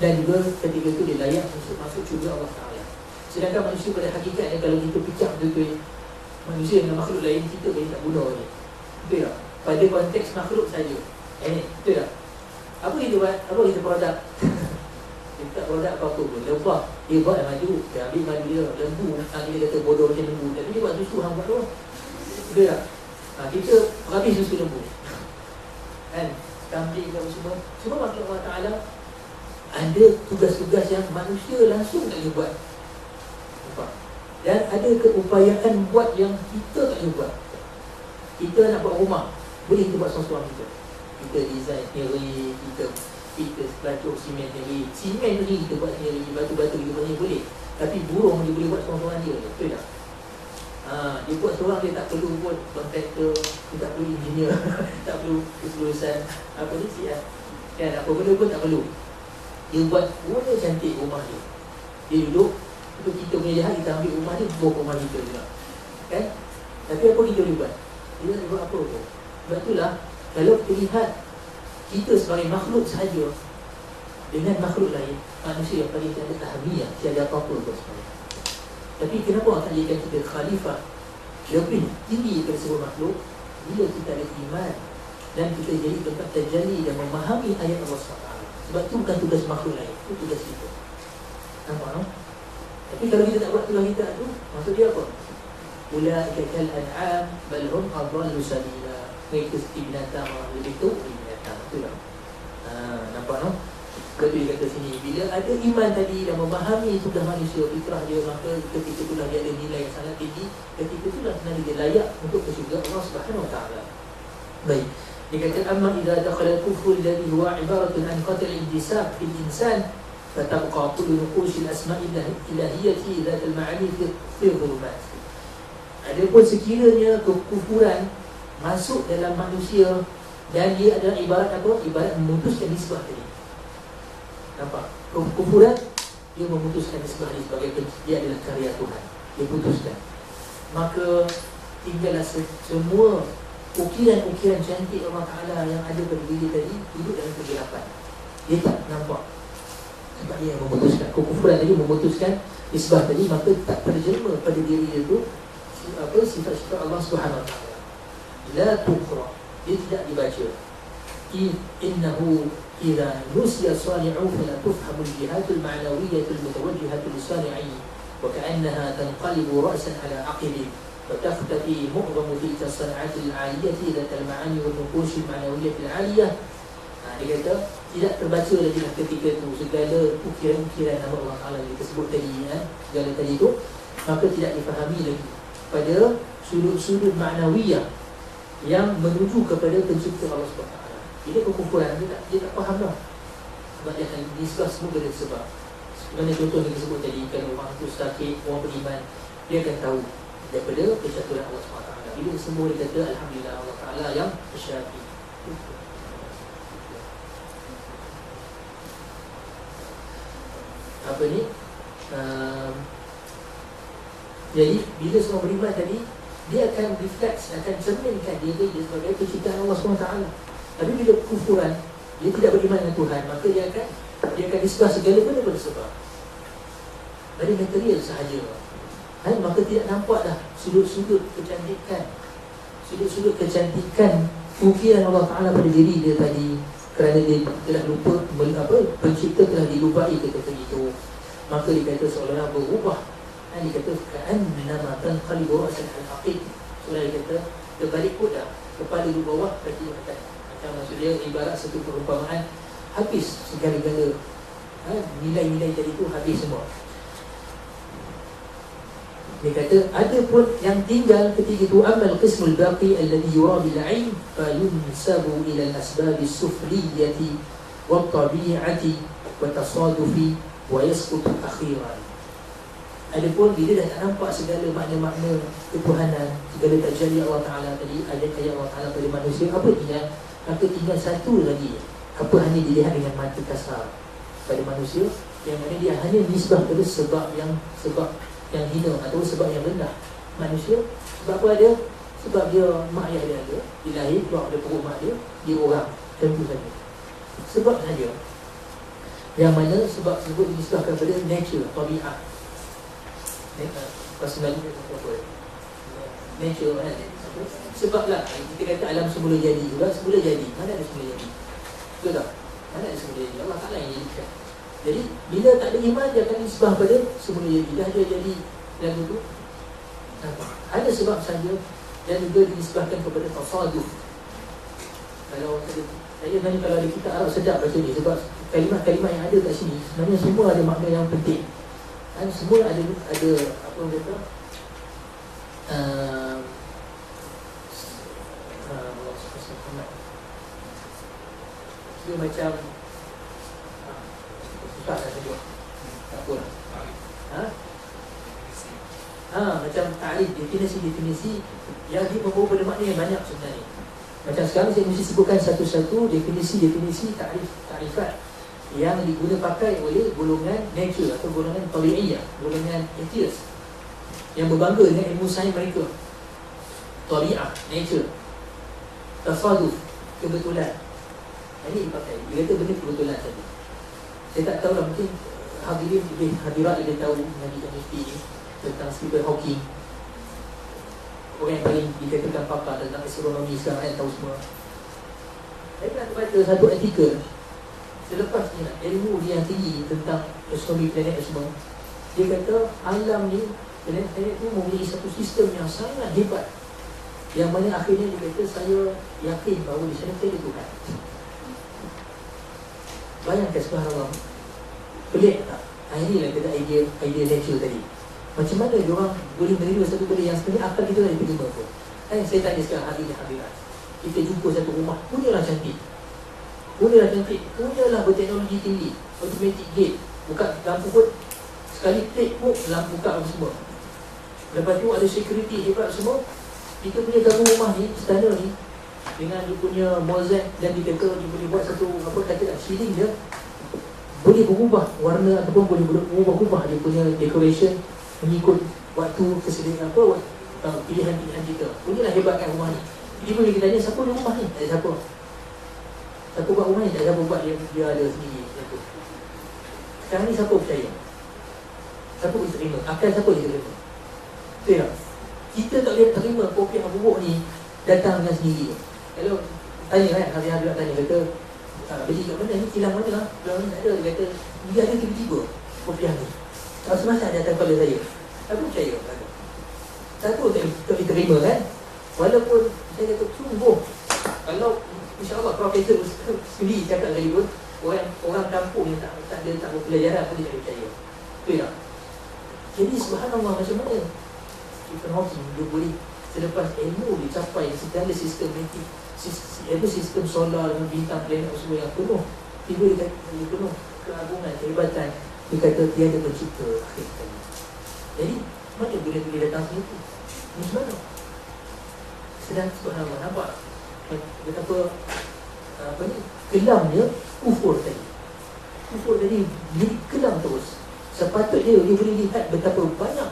dan juga ketika itu dia layak untuk masuk syurga Allah Taala. Sedangkan manusia pada hakikatnya, kalau kita picak betul-betul manusia dengan makhluk lain, kita boleh tak bunuh dia. Betul tak? Pada konteks makhluk saja. Betul tak? Apa kita buat? Apa kita produk? Kita tak produk apa-apa pun. Lebah, dia buat madu, dia ambil madu dia, lembu, dia kata bodoh macam lembu, tapi dia buat susu, hang buat tu. Betul tak? Kita habis susu lembu. Kan? Kambing dan semua makhluk Allah Ta'ala ada tugas-tugas yang manusia langsung tak boleh buat. Nampak? Dan ada keupayaan buat yang kita tak boleh buat. Kita nak buat rumah, boleh kita buat seorang-seorang kita. Kita design sendiri, kita pelacur simen sendiri. Simen tu kita buat sendiri, batu-batu kita buat sendiri boleh. Tapi burung dia boleh buat seorang-seorang dia. Betul tak? Dia buat seorang, dia tak perlu buat kontraktor, dia tak perlu engineer, tak perlu kelulusan apa ni siap. Kan, apa benda pun tak perlu. Dia buat warna cantik rumah dia. Dia duduk, itu kita punya jahat, kita ambil rumah dia, buat rumah kita juga. Kan? Tapi apa kita boleh buat? Dia tak buat apa pun. Sebab itulah, kalau kita lihat kita sebagai makhluk sahaja dengan makhluk lain, manusia yang paling tiada tahamiah, tiada apa-apa pun sebenarnya. Tapi kenapa Allah tak jadikan kita khalifah lebih tinggi daripada sebuah makhluk? Bila kita ada iman dan kita jadi tempat terjali dan memahami ayat Allah SWT. Sebab itu bukan tugas makhluk lain, itu tugas kita. Nampak no? Tapi kalau kita tak buat tugas kita tu, maksud dia apa? Ulaika kal an'am bal hum adallu sabila. Mereka seperti binatang, lebih tu dari binatang. Itulah. Nampak no? Betul dia kata sini, bila ada iman tadi dan memahami tugas manusia, fitrah dia, maka ketika itulah dia ada nilai yang sangat tinggi. Ketika itulah sebenarnya dia layak untuk ke syurga Allah Subhanahu Wa Taala. Baik. Dia kata amma idza dakhala al-kufr alladhi huwa ibaratun an qatl al-intisab fil insan fatabqa kullu nuqush al-asma' al-ilahiyyati dhat al-ma'ani fi dhulumat. Adapun sekiranya kekufuran masuk dalam manusia dan dia adalah ibarat apa? Ibarat memutuskan nisbah tadi. Nampak? Kekufuran dia memutuskan nisbah ini sebagai dia adalah karya Tuhan. Dia putuskan. Maka tinggallah semua ukiran-ukiran cantik Allah Ta'ala yang ada pada diri tadi duduk dalam kegelapan. Dia tak nampak. Sebab dia memutuskan. Kekufuran tadi memutuskan nisbah tadi, maka tak terjelma pada diri dia tu sifat-sifat Allah Subhanahu Wa Ta'ala. La tuqra. Dia tidak dibaca. Innahu idza nusiya sani'u fala tufhamu al-jihatul ma'nawiyatul mutawajjihatul sani'i wa ka'annaha tanqalibu ra'san ala aqili فتختفي معظم تلك الصناعات العالية ذات المعاني والنقوش المعنوية العالية. Dia kata tidak terbaca lagi ketika itu segala ukiran-ukiran nama Allah Taala yang disebut tadi, segala tadi itu, maka tidak difahami lagi pada sudut-sudut maknawiyah yang menuju kepada pencipta Allah Subhanahu Wa Taala. Bila kekufuran dia tak faham dah. Sebab dia akan disebut semua dari sebab. Sebenarnya contoh yang disebut tadi, kalau orang itu sakit, orang beriman, dia akan tahu daripada pencaturan Allah SWT. Bila semua dia kata Alhamdulillah Allah Ta'ala yang Syafi. Apa ni? Jadi bila semua beriman tadi, dia akan refleks, akan cerminkan dia sebagai penciptaan Allah SWT. Tapi bila kufuran, dia tidak beriman dengan Tuhan, maka dia akan disebah segala benda pada sebab dari material sahaja. Maka tidak nampak dah sudut-sudut kecantikan ukiran Allah Ta'ala pada diri dia tadi, kerana dia telah lupa pencipta telah dilupai ketika itu. Maka dia kata seolah-olah berubah. Dia kata ka'annama tanqalibu ra'san al-aqid. Seolah dia kata terbalik pun dah, kepala di bawah, kaki di atas. Macam maksud dia ibarat satu perumpamaan, habis segala-gala nilai-nilai tadi itu habis semua. Dia kata ada pun yang tinggal ketika itu amal qismul baqi alladhi yura bil 'ain fa yunsabu ila al asbab as-sufliyati wa tabi'ati wa tasadufi wa yasqutu akhiran. Ada pun bila dah tak nampak segala makna-makna ketuhanan, segala tajali Allah Taala tadi, ayat-ayat Allah Taala pada manusia, apa tinggal? Maka tinggal satu lagi, apa hanya dilihat dengan mata kasar pada manusia, yang mana dia hanya nisbah pada sebab yang hina atau sebab yang rendah manusia. Sebab apa dia? Sebab dia mak ayah dia ada, dia lahir keluar dari perut mak dia orang, tentu saja. Sebab saja. Yang mana sebab tersebut dinisbahkan pada nature, tabiat. Personality apa? Nature kan? Sebablah kita kata alam semula jadi juga, semula jadi. Mana ada semula jadi? Betul tak? Mana ada semula jadi? Allah Ta'ala yang jadikan. Jadi bila tak ada iman, dia akan nisbah pada semula jadi. Dah dia jadi lagu tu, ada sebab saja. Dan juga dinisbahkan kepada tasaduf. Kalau sebenarnya kalau ada kita Arab sedap baca ni, sebab kalimah-kalimah yang ada kat sini sebenarnya semua ada makna yang penting. Dan semua ada apa orang kata, dia macam susah nak sebut. Tak apa lah. Macam ta'rif, definisi yang dia membawa pada makna yang banyak sebenarnya. Macam sekarang saya mesti sebutkan satu-satu definisi ta'rifat yang diguna pakai oleh golongan nature atau golongan tabi'iyah, golongan atheist yang berbangga dengan ilmu sains mereka. Tabi'ah, nature. Tasaduf, kebetulan. Ini dipakai. Dia kata benda kebetulan saja. Saya tak tahu lah, mungkin hadirat lebih tahu Nabi Jami'ti tentang Stephen Hawking, orang yang paling dikatakan pakar tentang astronomi sekarang, tahu semua. Saya nak baca satu artikel selepas ni nak ilmu dia yang tinggi tentang astronomi planet semua. Dia kata alam ni, planet-planet tu mempunyai satu sistem yang sangat hebat, yang mana akhirnya dia kata saya yakin bahawa di sana ada Tuhan. Bayangkan subhanallah, pelik tak? Ini lah kata idea nature tadi. Macam mana diorang boleh menerima satu benda yang sebenarnya akal kita tak diterima pun. Saya tanya sekarang hadirat, kita jumpa satu rumah, punyalah cantik, punyalah berteknologi tinggi, automatic gate, buka lampu pun sekali klik pun lampu buka semua. Lepas tu ada security hebat semua. Kita punya ganggu rumah ni, istana ni, dengan dia punya mosaic, dan dia kata dia boleh buat satu apa kata tak, ceiling dia boleh berubah warna ataupun boleh berubah dia punya decoration mengikut waktu kesediaan apa, pilihan-pilihan kita. Punyalah hebatkan rumah ni. Jadi boleh kita tanya, siapa di rumah ni? Tak ada siapa. Siapa buat rumah ni? Tak ada siapa buat, dia ada sendiri. Sekarang ni siapa percaya? Siapa boleh terima? Akal siapa boleh terima? Betul tak? Kita tak boleh terima kopi yang buruk ni datang dengan sendiri. Kalau tanya kan, hari-hari nak tanya, kata beli kat mana ni, kilang mana lah, kilang mana tak ada. Dia kata, dia ada tiba-tiba kopi yang ni. Kalau semasa dia datang kepada saya, aku percaya. Satu tak boleh terima kan. Walaupun saya kata sungguh, kalau insyaAllah profesor sendiri cakap tadi pun, orang kampung yang tak berpelajaran pun dia tak percaya. Betul tak? Jadi subhanallah, macam mana Stephen Hawking dia boleh selepas ilmu dicapai segala sistematik, sistem solar dengan bintang planet semua yang penuh, tiba dia penuh keagungan, kehebatan, dia kata tiada pencipta akhir sekali. Jadi mana boleh datang sini tu? Macam mana? Sedang subhanallah, nampak betapa apa ni, kelamnya kufur tadi. Kufur tadi jadi kelam terus. Sepatutnya dia boleh lihat betapa banyak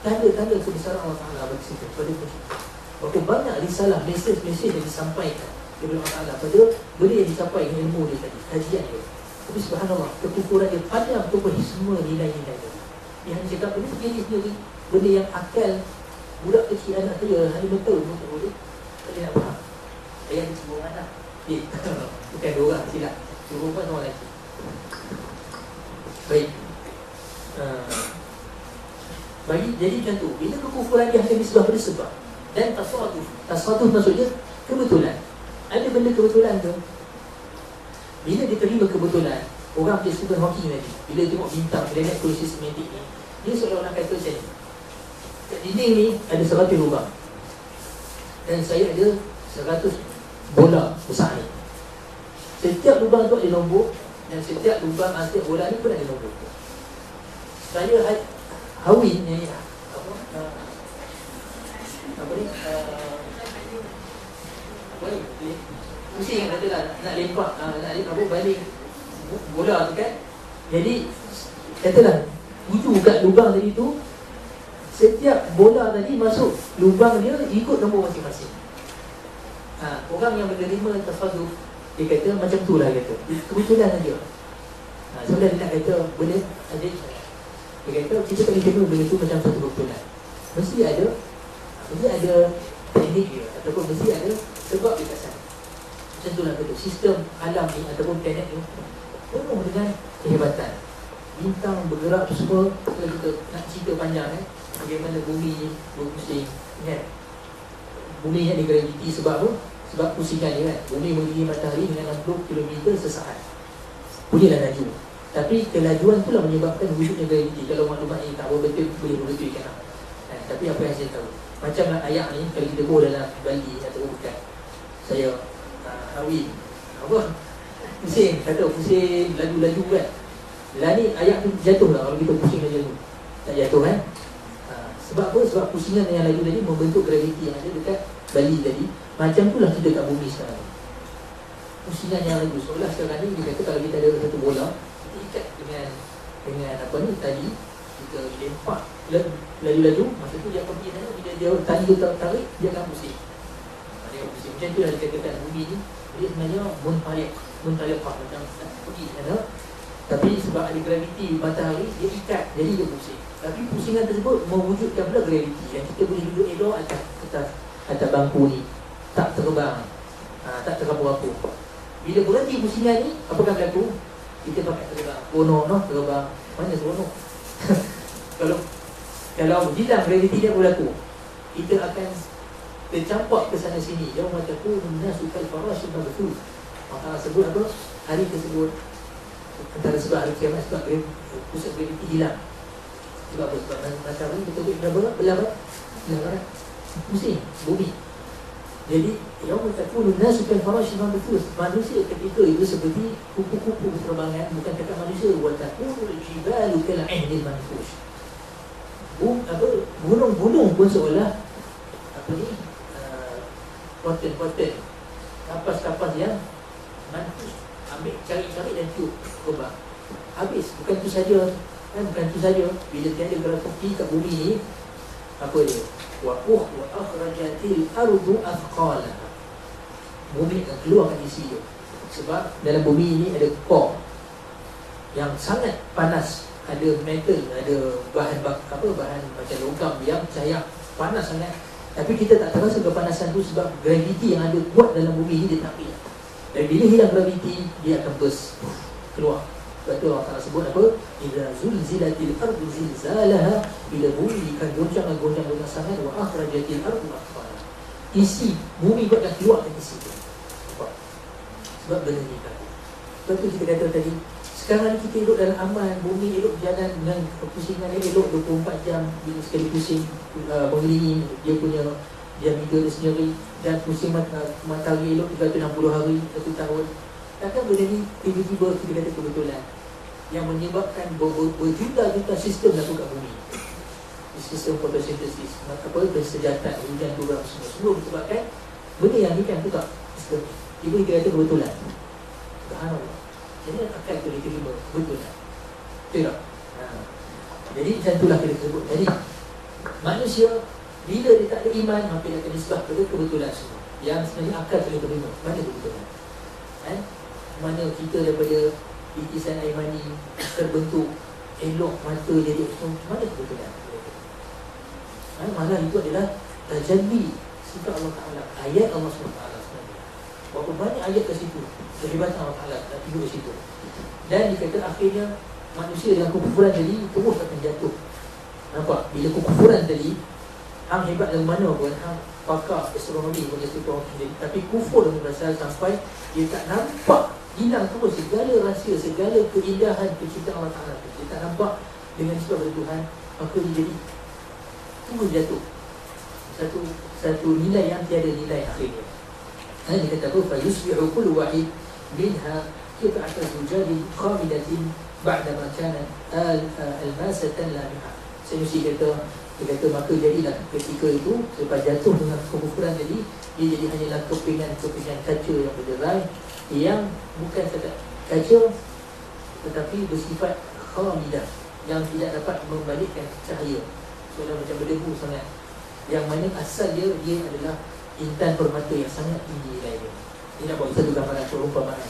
tanda-tanda kebesaran Allah Ta'ala bagi kita pada pencipta. Berapa banyak risalah, mesej yang disampaikan daripada Allah Ta'ala pada benda yang dicapai dengan ilmu dia tadi, kajian dia. Tapi subhanallah, kekufuran dia padam tubuh semua nilai-nilai tadi. Dia hanya cakap benda sendiri, benda yang akal budak kecil anak dia hanya betul pun tak boleh. Tak boleh nak faham. Ayah dia semua anak. Bukan dua orang, silap. Dua perempuan sama lelaki. Baik. Jadi macam tu, bila kekufuran dia hanya disebabkan pada sebab. Dan tasawuf maksudnya kebetulan. Ada benda kebetulan tu, bila dia terima kebetulan, orang macam Stephen Hawking tadi, bila dia tengok bintang, planet kolisi sistematik ni, dia seolah-olah kata macam ni, kat dinding ni ada 100 lubang, dan saya ada 100 bola besar ni. Setiap lubang tu ada nombor, dan setiap lubang asli bola ni pun ada nombor. Saya Hawin ni pusing katalah nak lempak, nak balik bola tu kan. Jadi katalah tuju kat lubang tadi tu, setiap bola tadi masuk lubang dia ikut nombor masing-masing. Orang yang menerima tasawuf, dia kata macam tu lah, kata kebetulan saja. Sebenarnya dia nak kata benda aja. Dia kata kita tak boleh terima benda tu macam satu kebetulan. Mesti ada teknik dia, ataupun mesti ada sebab dia kat sana. Macam tu lah kata, sistem alam ni ataupun planet ni penuh dengan kehebatan. Bintang bergerak tu semua. Kalau kita nak cerita panjang bagaimana bumi ni berpusing kan. Bumi ni ada graviti sebab apa? Sebab pusingan dia kan. Bumi mengelilingi matahari dengan 60 km sesaat. Bolehlah laju. Tapi kelajuan itulah menyebabkan wujudnya graviti. Kalau maklumat ini tak betul, boleh berbetulkan. Tapi apa yang saya tahu, macamlah ayak ni, kalau kita go dalam Bali atau bukan, saya Hawin apa? Pusing, kata pusing, laju-laju kan. Lah ni ayak tu jatuh lah kalau kita pusing laju. Tak jatuh kan? Sebab apa? Sebab pusingan yang laju tadi membentuk graviti yang ada dekat Bali tadi. Macam tu lah kita kat bumi sekarang. Pusingan yang laju. Seolah sekarang ni dia kata kalau kita ada satu bola, kita ikat dengan apa ni tadi, kita lempak laju-laju, masa tu dia pergi sana, bila dia tali tu tarik, dia akan pusing. Dia akan pusing. Macam tu lah dikatakan bumi ni, dia sebenarnya muntaliqah, macam nak pergi sana. Tapi sebab ada graviti matahari, dia ikat, jadi dia pusing. Tapi pusingan tersebut mewujudkan pula graviti yang kita boleh duduk elok atas bangku ni, tak terbang, tak terapa-apa. Bila berhenti pusingan ni, apa akan berlaku? Kita pakai terbang. Bono, terbang. Mana bono? Kalau hilang graviti dia berlaku, kita akan tercampak ke sana sini. Jauh mataku menasukkan farash betul. Maka sebut apa? Hari tersebut antara sebab hari kiamat sebab pusat graviti hilang. Sebab apa? Sebab matahari betul-betul belah barat. Pusing bumi. Jadi yaum takunu nasu kal farash mabthus. Manusia ketika itu seperti kupu-kupu berterbangan, bukan kata manusia, wa takunu al-jibalu kal 'ahnil manfush. Gunung-gunung pun seolah poten-poten, kapas-kapas yang manfush, ambil cari-cari dan tiup terbang. Habis. Bukan itu saja. Bukan itu saja. Bila tiada graviti kat bumi ni, apa dia? Wa akhrajatil ardu athqalaha. Bumi akan keluarkan isi dia. Sebab dalam bumi ini ada core yang sangat panas, ada metal, ada bahan macam logam yang cahaya panas sangat. Tapi kita tak terasa kepanasan tu sebab graviti yang ada kuat dalam bumi ini dia tak pilih. Dan bila hilang graviti, dia akan burst keluar. Sebab tu Allah Ta'ala sebut apa? Idza zulzilatil ardu zilzalaha, bila bumi akan goncang sangat, wa akhrajatil ardu athqalaha. Isi bumi buat dah keluarkan isi tu. Sebab benda ni tadi. Sebab tu kita kata tadi, sekarang ni kita elok dalam aman, bumi elok berjalan dengan pusingan dia elok 24 jam. Bila sekali pusing mengelilingi dia punya diameter dia sendiri, dan pusing matahari elok 360 hari 1 tahun. Takkan benda ni tiba-tiba kita kata kebetulan yang menyebabkan berjuta-juta sistem berlaku kat bumi. Sistem fotosintesis, kesejahteraan, hujan turun semua disebabkan benda yang ni kan tu tak sistem ni. Tiba kita kata kebetulan. Subhanallah. Jadi akal tu diterima kebetulan. Betul tak? Jadi macam itulah kita sebut. Jadi manusia bila dia tak ada iman, maka dia akan disebab pada kebetulan semua. Yang sebenarnya akal boleh terima. Mana kebetulan? Mana kita daripada titisan air mani terbentuk elok mata jadi mana kebetulan? Malah itu adalah tajalli sifat Allah Ta'ala, ayat Allah SWT. Berapa banyak ayat ke situ, kehebatan Allah Ta'ala nak tidur di situ. Dan dikata akhirnya manusia dengan kekufuran tadi terus akan jatuh. Nampak? Bila kekufuran tadi, hang hebat dari mana pun, hang pakar astronomi pun dia suka orang. Tapi kufur dengan berasal sampai dia tak nampak, hilang terus segala rahsia, segala keindahan penciptaan Allah Ta'ala. Dia tak nampak dengan sebab dari Tuhan, maka dia jadi terus jatuh. Satu nilai yang tiada nilai akhirnya. Dia kata apa? فَيُسْبِعُ كُلُّ وَحِدٍ مِنْهَا قِطْعَةَ زُجَاجٍ خَامِدَةٍ بَعْدَمَا كَانَتْ أَلْمَاسَةً لَامِعَةً. Saya mesti kata, dia kata maka jadilah ketika itu selepas jatuh dengan kekufuran tadi, dia jadi hanyalah kepingan kaca yang berderai, yang bukan sekadar kaca tetapi bersifat khamidah, yang tidak dapat membalikkan cahaya, seolah macam berdebu sangat, yang mana asal dia adalah intan permata yang sangat tinggi nilai dia. Ini nak buat satu gambaran perumpamaan.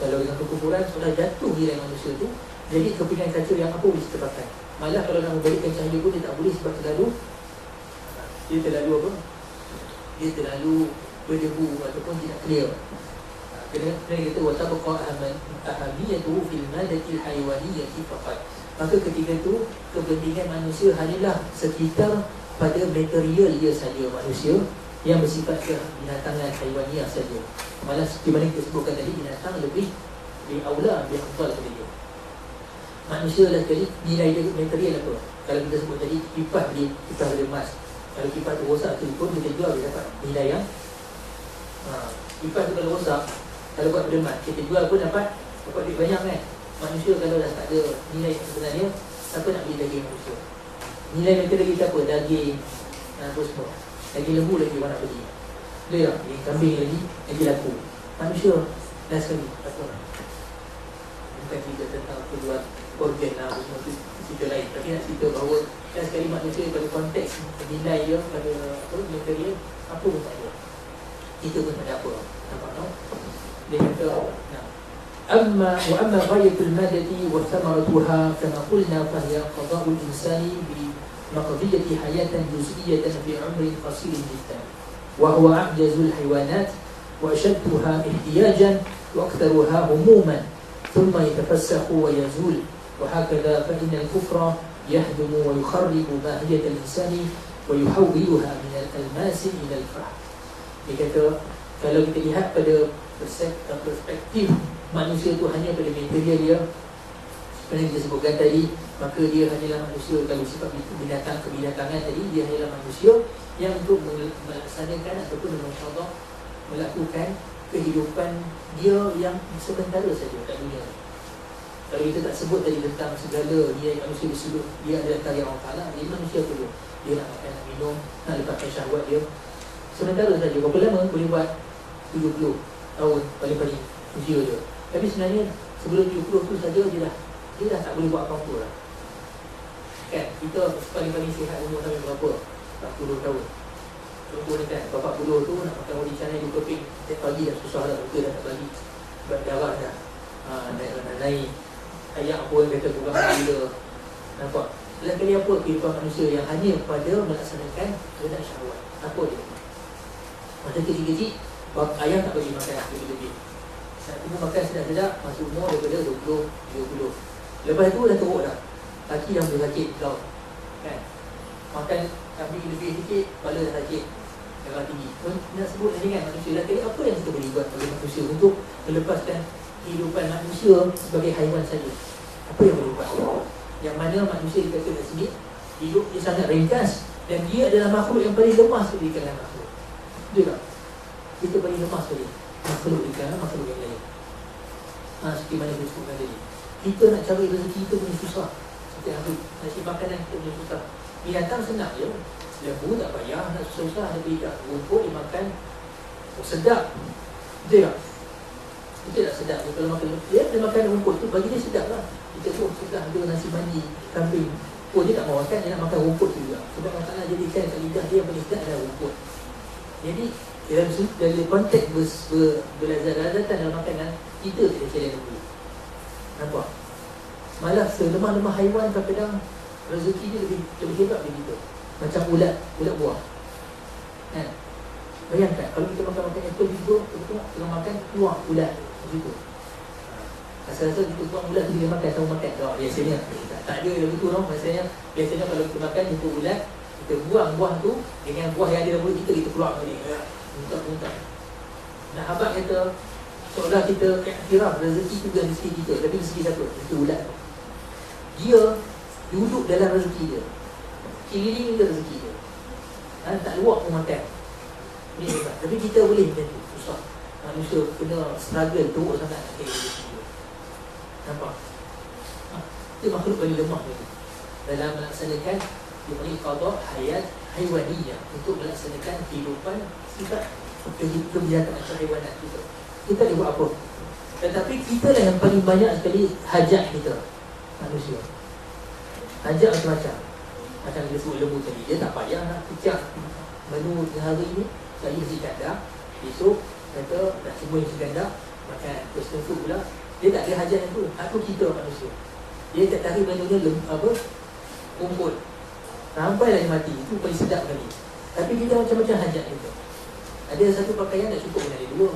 Kalau dengan kekufuran sudah jatuh nilai manusia tu, jadi kepingan kaca yang apa boleh kita pakai. Malah kalau nak membalikkan cahaya pun dia tak boleh sebab terlalu berdebu ataupun tidak clear. Kena kata wa tabqa ahamiyatu fil madati alhayawaniyati faqat. Maka ketika itu kepentingan manusia hanyalah sekitar pada material dia saja, manusia yang bersifat binatangan haiwaniyah saja. Malah seperti mana kita sebutkan tadi, binatang lebih aula, lebih afdal daripada dia. Manusia lah sekali nilai dia material apa? Kalau kita sebut tadi kipas dari emas. Kalau kipas tu rosak tu pun kita jual, dia dapat nilai yang kipas tu kalau rosak, kalau buat dari emas kita jual pun dapat duit banyak kan. Manusia kalau dah tak ada nilai sebenarnya, siapa nak beli daging manusia? Nilai material kita apa? Daging apa semua. Daging lembu lagi orang nak beli. Boleh tak? Daging kambing lagi laku. Manusia last sekali apa? Bukan cerita tentang keluar organ lah, semua tu cerita lain. Tapi nak cerita bahawa last sekali manusia pada konteks nilai dia, pada material, apa pun tak ada. Kita pun tak ada apa. Nampak tak? Dia kata أما غاية المادة وثمرتها كما قلنا فهي قضاء الإنسان بمقضية حياة جزئية في عمر قصير جدا وهو أعجز الحيوانات وأشدها احتياجا وأكثرها هموما ثم يتفسخ ويزول وهكذا فإن الكفر يهدم ويخرب ماهية الإنسان ويحولها من الألماس إلى الفحم. Dia kata kalau kita lihat pada perspektif manusia tu hanya pada material dia, seperti yang kita sebutkan tadi, maka dia hanyalah manusia. Kalau sifat binatang kebinatangan tadi, dia hanyalah manusia yang untuk melaksanakan ataupun mencontoh melakukan kehidupan dia yang sementara saja kat dunia. Kalau kita tak sebut tadi tentang segala dia manusia di sudut, dia adalah karya Allah Ta'ala, dia manusia tu dia nak makan, nak minum, nak lepaskan syahwat dia sementara saja. Berapa lama? Boleh buat 70 tahun paling-paling usia dia. Tapi sebenarnya sebelum 70 tu saja dia dah tak boleh buat apa-apa lah. Kan? Kita paling-paling sihat umur sampai berapa? 40 tahun. Contoh ni kan, 40 tu nak makan roti canai 2 keping setiap pagi dah susah lah, doktor dah tak bagi. Sebab darah dah naik. Ayat apa yang kata kurang gila. Nampak? Dalam kali apa kehidupan manusia yang hanya pada melaksanakan kehendak syahwat. Apa dia? Masa kecil-kecil, ayah tak bagi makan lebih-lebih. Nak tunggu makan sedap-sedap, masuk umur daripada 20, 30. Lepas tu dah teruk dah. Kaki dah boleh sakit tau. Kan? Makan kambing lebih sikit, kepala dah sakit, darah tinggi. Nak sebut lagi kan manusia. Dan kali apa yang kita boleh buat oleh manusia untuk melepaskan kehidupan manusia sebagai haiwan saja? Apa yang boleh buat? Yang mana manusia dikata kat sini hidup dia sangat ringkas dan dia adalah makhluk yang paling lemah sekali di kalangan makhluk. Betul tak? Kita paling lemah sekali makhluk di kalangan makhluk yang lain. Seperti mana saya sebutkan tadi, kita nak cari rezeki kita punya susah. Seperti apa? Nak cari makanan kita punya susah. Binatang senang je, lembu tak payah, nak susah-susah ada berikat. Rumput dia makan, sedap. Betul tak? Betul tak sedap? Kalau makan dia makan rumput tu, bagi dia sedap lah. Kita pun sudah ada nasi mandi kambing, dia tak mau makan, dia nak makan rumput juga. Sebab masalah jadikan kat lidah dia yang paling sedap adalah rumput. Jadi dalam konteks berlazat-lazatan dalam makanan, kita tidak challenge lembu. Nampak? Malah selemah-lemah haiwan kadang-kadang rezeki dia lebih hebat dari kita. Macam ulat buah. Kan? Bayangkan kalau kita makan apple juga, kita tengah makan keluar ulat begitu. Asal-asal kita buang ulat tu dia makan sama makan. Biasanya tak ada yang begitu tau. Biasanya kalau kita makan jumpa ulat, kita buang buah tu dengan buah yang ada dalam mulut kita keluar balik. Muntah-muntah. Nak habaq kata seolah kita iktiraf rezeki tu bukan rezeki kita, tapi rezeki siapa? Itu ulat tu. Dia duduk dalam rezeki dia, keliling dia rezeki dia. Tak luak pun makan. Ini hebat. Tapi kita boleh macam tu. Susah. Manusia kena struggle teruk sangat nak kira rezeki dia. Nampak? Itu makhluk paling lemah ni dalam melaksanakan dia panggil qada hayat haiwaniyah, untuk melaksanakan kehidupan sifat kebiasaan atau haiwanat kita. Kita boleh buat apa? Tetapi kita lah yang paling banyak sekali hajat kita, manusia. Hajat macam-macam. Macam dia sebut lembu tadi, dia tak payah nak kecak menu hari ni. Saya mesti kadang besok kata nak semua yang seganda makan personal food pula. Dia tak ada hajat yang tu. Aku kita manusia, dia tak tarik menunya rumput sampailah dia mati. Itu paling sedap kali. Tapi kita macam-macam hajat kita. Ada satu pakaian tak cukup, kena ada dua.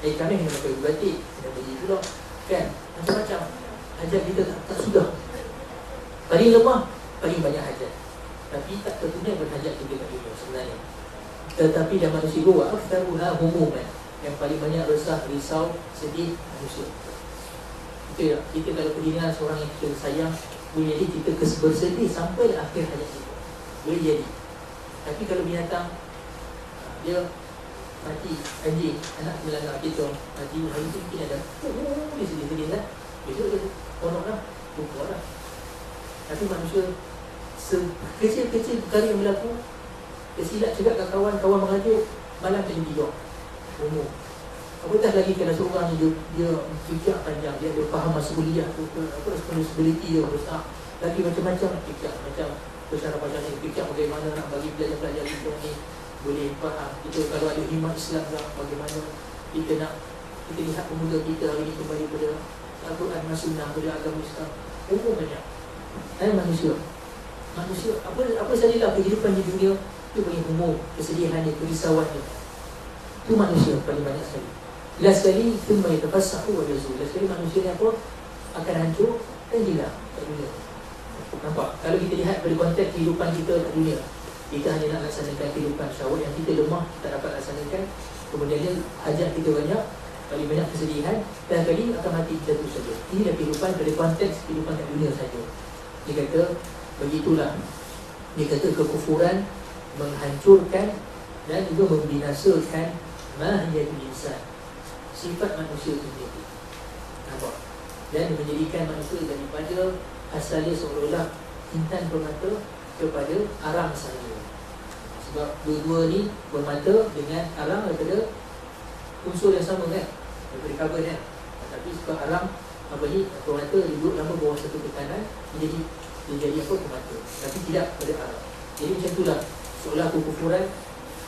Kami kena pakai batik, kena beli pula. Kan? Macam-macam hajat kita tak sudah. Paling lemah, paling banyak hajat. Tapi tak tertunai berhajat juga kat dunia sebenarnya. Tetapi dalam manusia luar, kita guna humuman, yang paling banyak resah, risau, sedih manusia. Kita kalau pergi dengan seorang yang kita sayang, boleh jadi kita bersedih sampai akhir hayat kita. Boleh jadi. Tapi kalau binatang, dia mati, anjing, anak melanggar kita mati, hari itu mungkin ada dia sedih-sedih lah. Besok dia konok lah, lupa lah. Tapi manusia, sekecil-kecil perkara yang berlaku, tersilap cakap kat kawan mengajuk, malam tak tidur. Apatah lagi kalau seorang dia fikir panjang, dia ada faham mas'uliyah tu, responsibility dia besar. Lagi macam-macam nak fikir, macam cara-cara ni fikir bagaimana nak bagi pelajar-pelajar kita ni boleh faham. Kita kalau ada iman Islam tak, bagaimana kita nak kita lihat pemuda kita hari ini kembali pada Al-Quran dan Sunnah, pada agama Islam. Banyak. Manusia apa sajalah kehidupan di dunia itu paling umum, kesedihan dia, kerisauan dia. Itu manusia paling banyak sekali. Last sekali thumma yatafassahu wa yazul. Last sekali manusia ni apa? Akan hancur dan hilang kat dunia. Nampak? Kalau kita lihat pada konteks kehidupan kita kat dunia, kita hanya nak laksanakan kehidupan syahwat yang kita lemah, kita dapat laksanakan. Kemudiannya hajat kita banyak, paling banyak kesedihan, dan kali akan mati kita tu saja. Inilah kehidupan pada konteks kehidupan kat dunia saja. Dia kata begitulah. Dia kata kekufuran menghancurkan dan juga membinasakan mahiyatul insan, sifat manusia itu sendiri. Nampak? Dan menjadikan manusia daripada asalnya seolah-olah intan bermata kepada arang sahaja. Sebab dua-dua ni bermata dengan arang daripada unsur yang sama kan, daripada karbon kan. Tapi sebab arang apa ni bermata duduk lama bawah satu tekanan, dia jadi apa, bermata. Tapi tidak pada arang. Jadi macam itulah seolah kekufuran.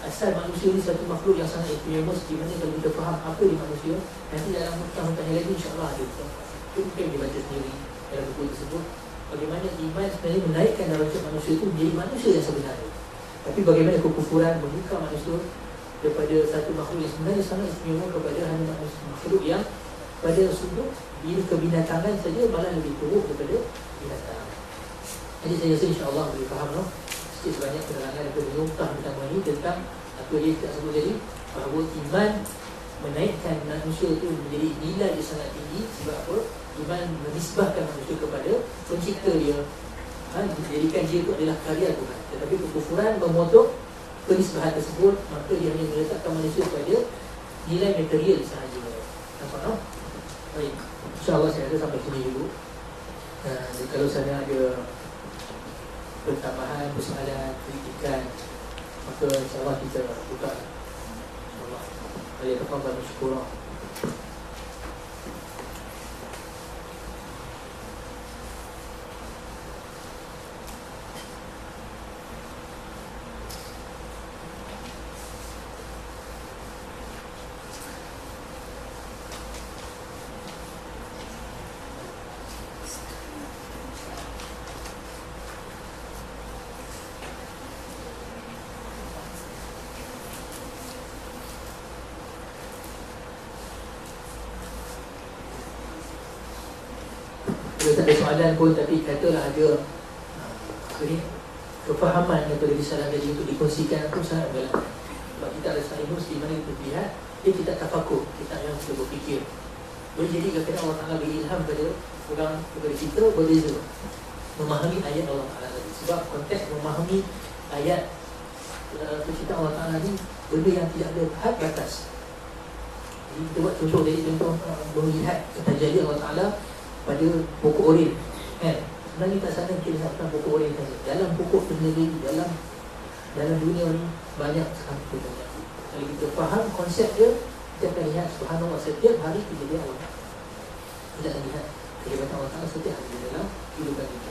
Asal manusia ni satu makhluk yang sangat istimewa, di mana kalau kita faham apa di manusia, nanti dalam hutang-hutang yang lagi insyaAllah ada. Itu mungkin dia baca sendiri dalam buku tersebut, bagaimana iman sebenarnya menaikkan darjat manusia itu menjadi manusia yang sebenarnya. Tapi bagaimana kekufuran membuka manusia daripada satu makhluk yang sebenarnya sangat istimewa kepada hanya makhluk yang pada sudut kebinatangan saja malah lebih teruk daripada binatang. Jadi saya rasa insyaAllah boleh faham sikit sebanyak penerangan daripada nukah pertama ini tentang apa dia tak sebut tadi, bahawa iman menaikkan manusia itu menjadi nilai yang sangat tinggi. Sebab apa? Iman menisbahkan manusia kepada pencipta dia, menjadikan dia itu adalah karya Tuhan. Tetapi kekufuran memotong penisbahan tersebut, maka dia hanya meletakkan manusia pada nilai material sahaja. Nampak tak? Baik, insyaAllah saya ada sampai sini dulu. Kalau saya ada pertambahan, persoalan, kritikan, maka insyaAllah kita buka. InsyaAllah. Saya tafadhal bersyukur. Kalau tak ada soalan pun, tapi katalah ada kefahaman daripada risalah tadi untuk dikongsikan, aku sangat menggalakkan. Sebab kita ada sainus di mana kita lihat, kita tak tafakur, kita yang kita berfikir. Boleh jadi kadang-kadang Allah Ta'ala beri ilham kepada orang, kepada kita berbeza memahami ayat Allah Ta'ala tadi. Sebab konteks memahami ayat penciptaan Allah Ta'ala ni benda yang tidak ada had batas. Jadi kita buat contoh tadi, contoh melihat ketajahan Allah Ta'ala pada pokok oren kan. Sebenarnya tak sana kita lihat tentang pokok oren saja. Dalam pokok sendiri, dalam dunia ni banyak sekali banyak. Kalau kita faham konsep dia, kita akan lihat subhanallah setiap hari kejadian Allah. Kita akan lihat kehebatan Allah Ta'ala setiap hari dalam kehidupan kita.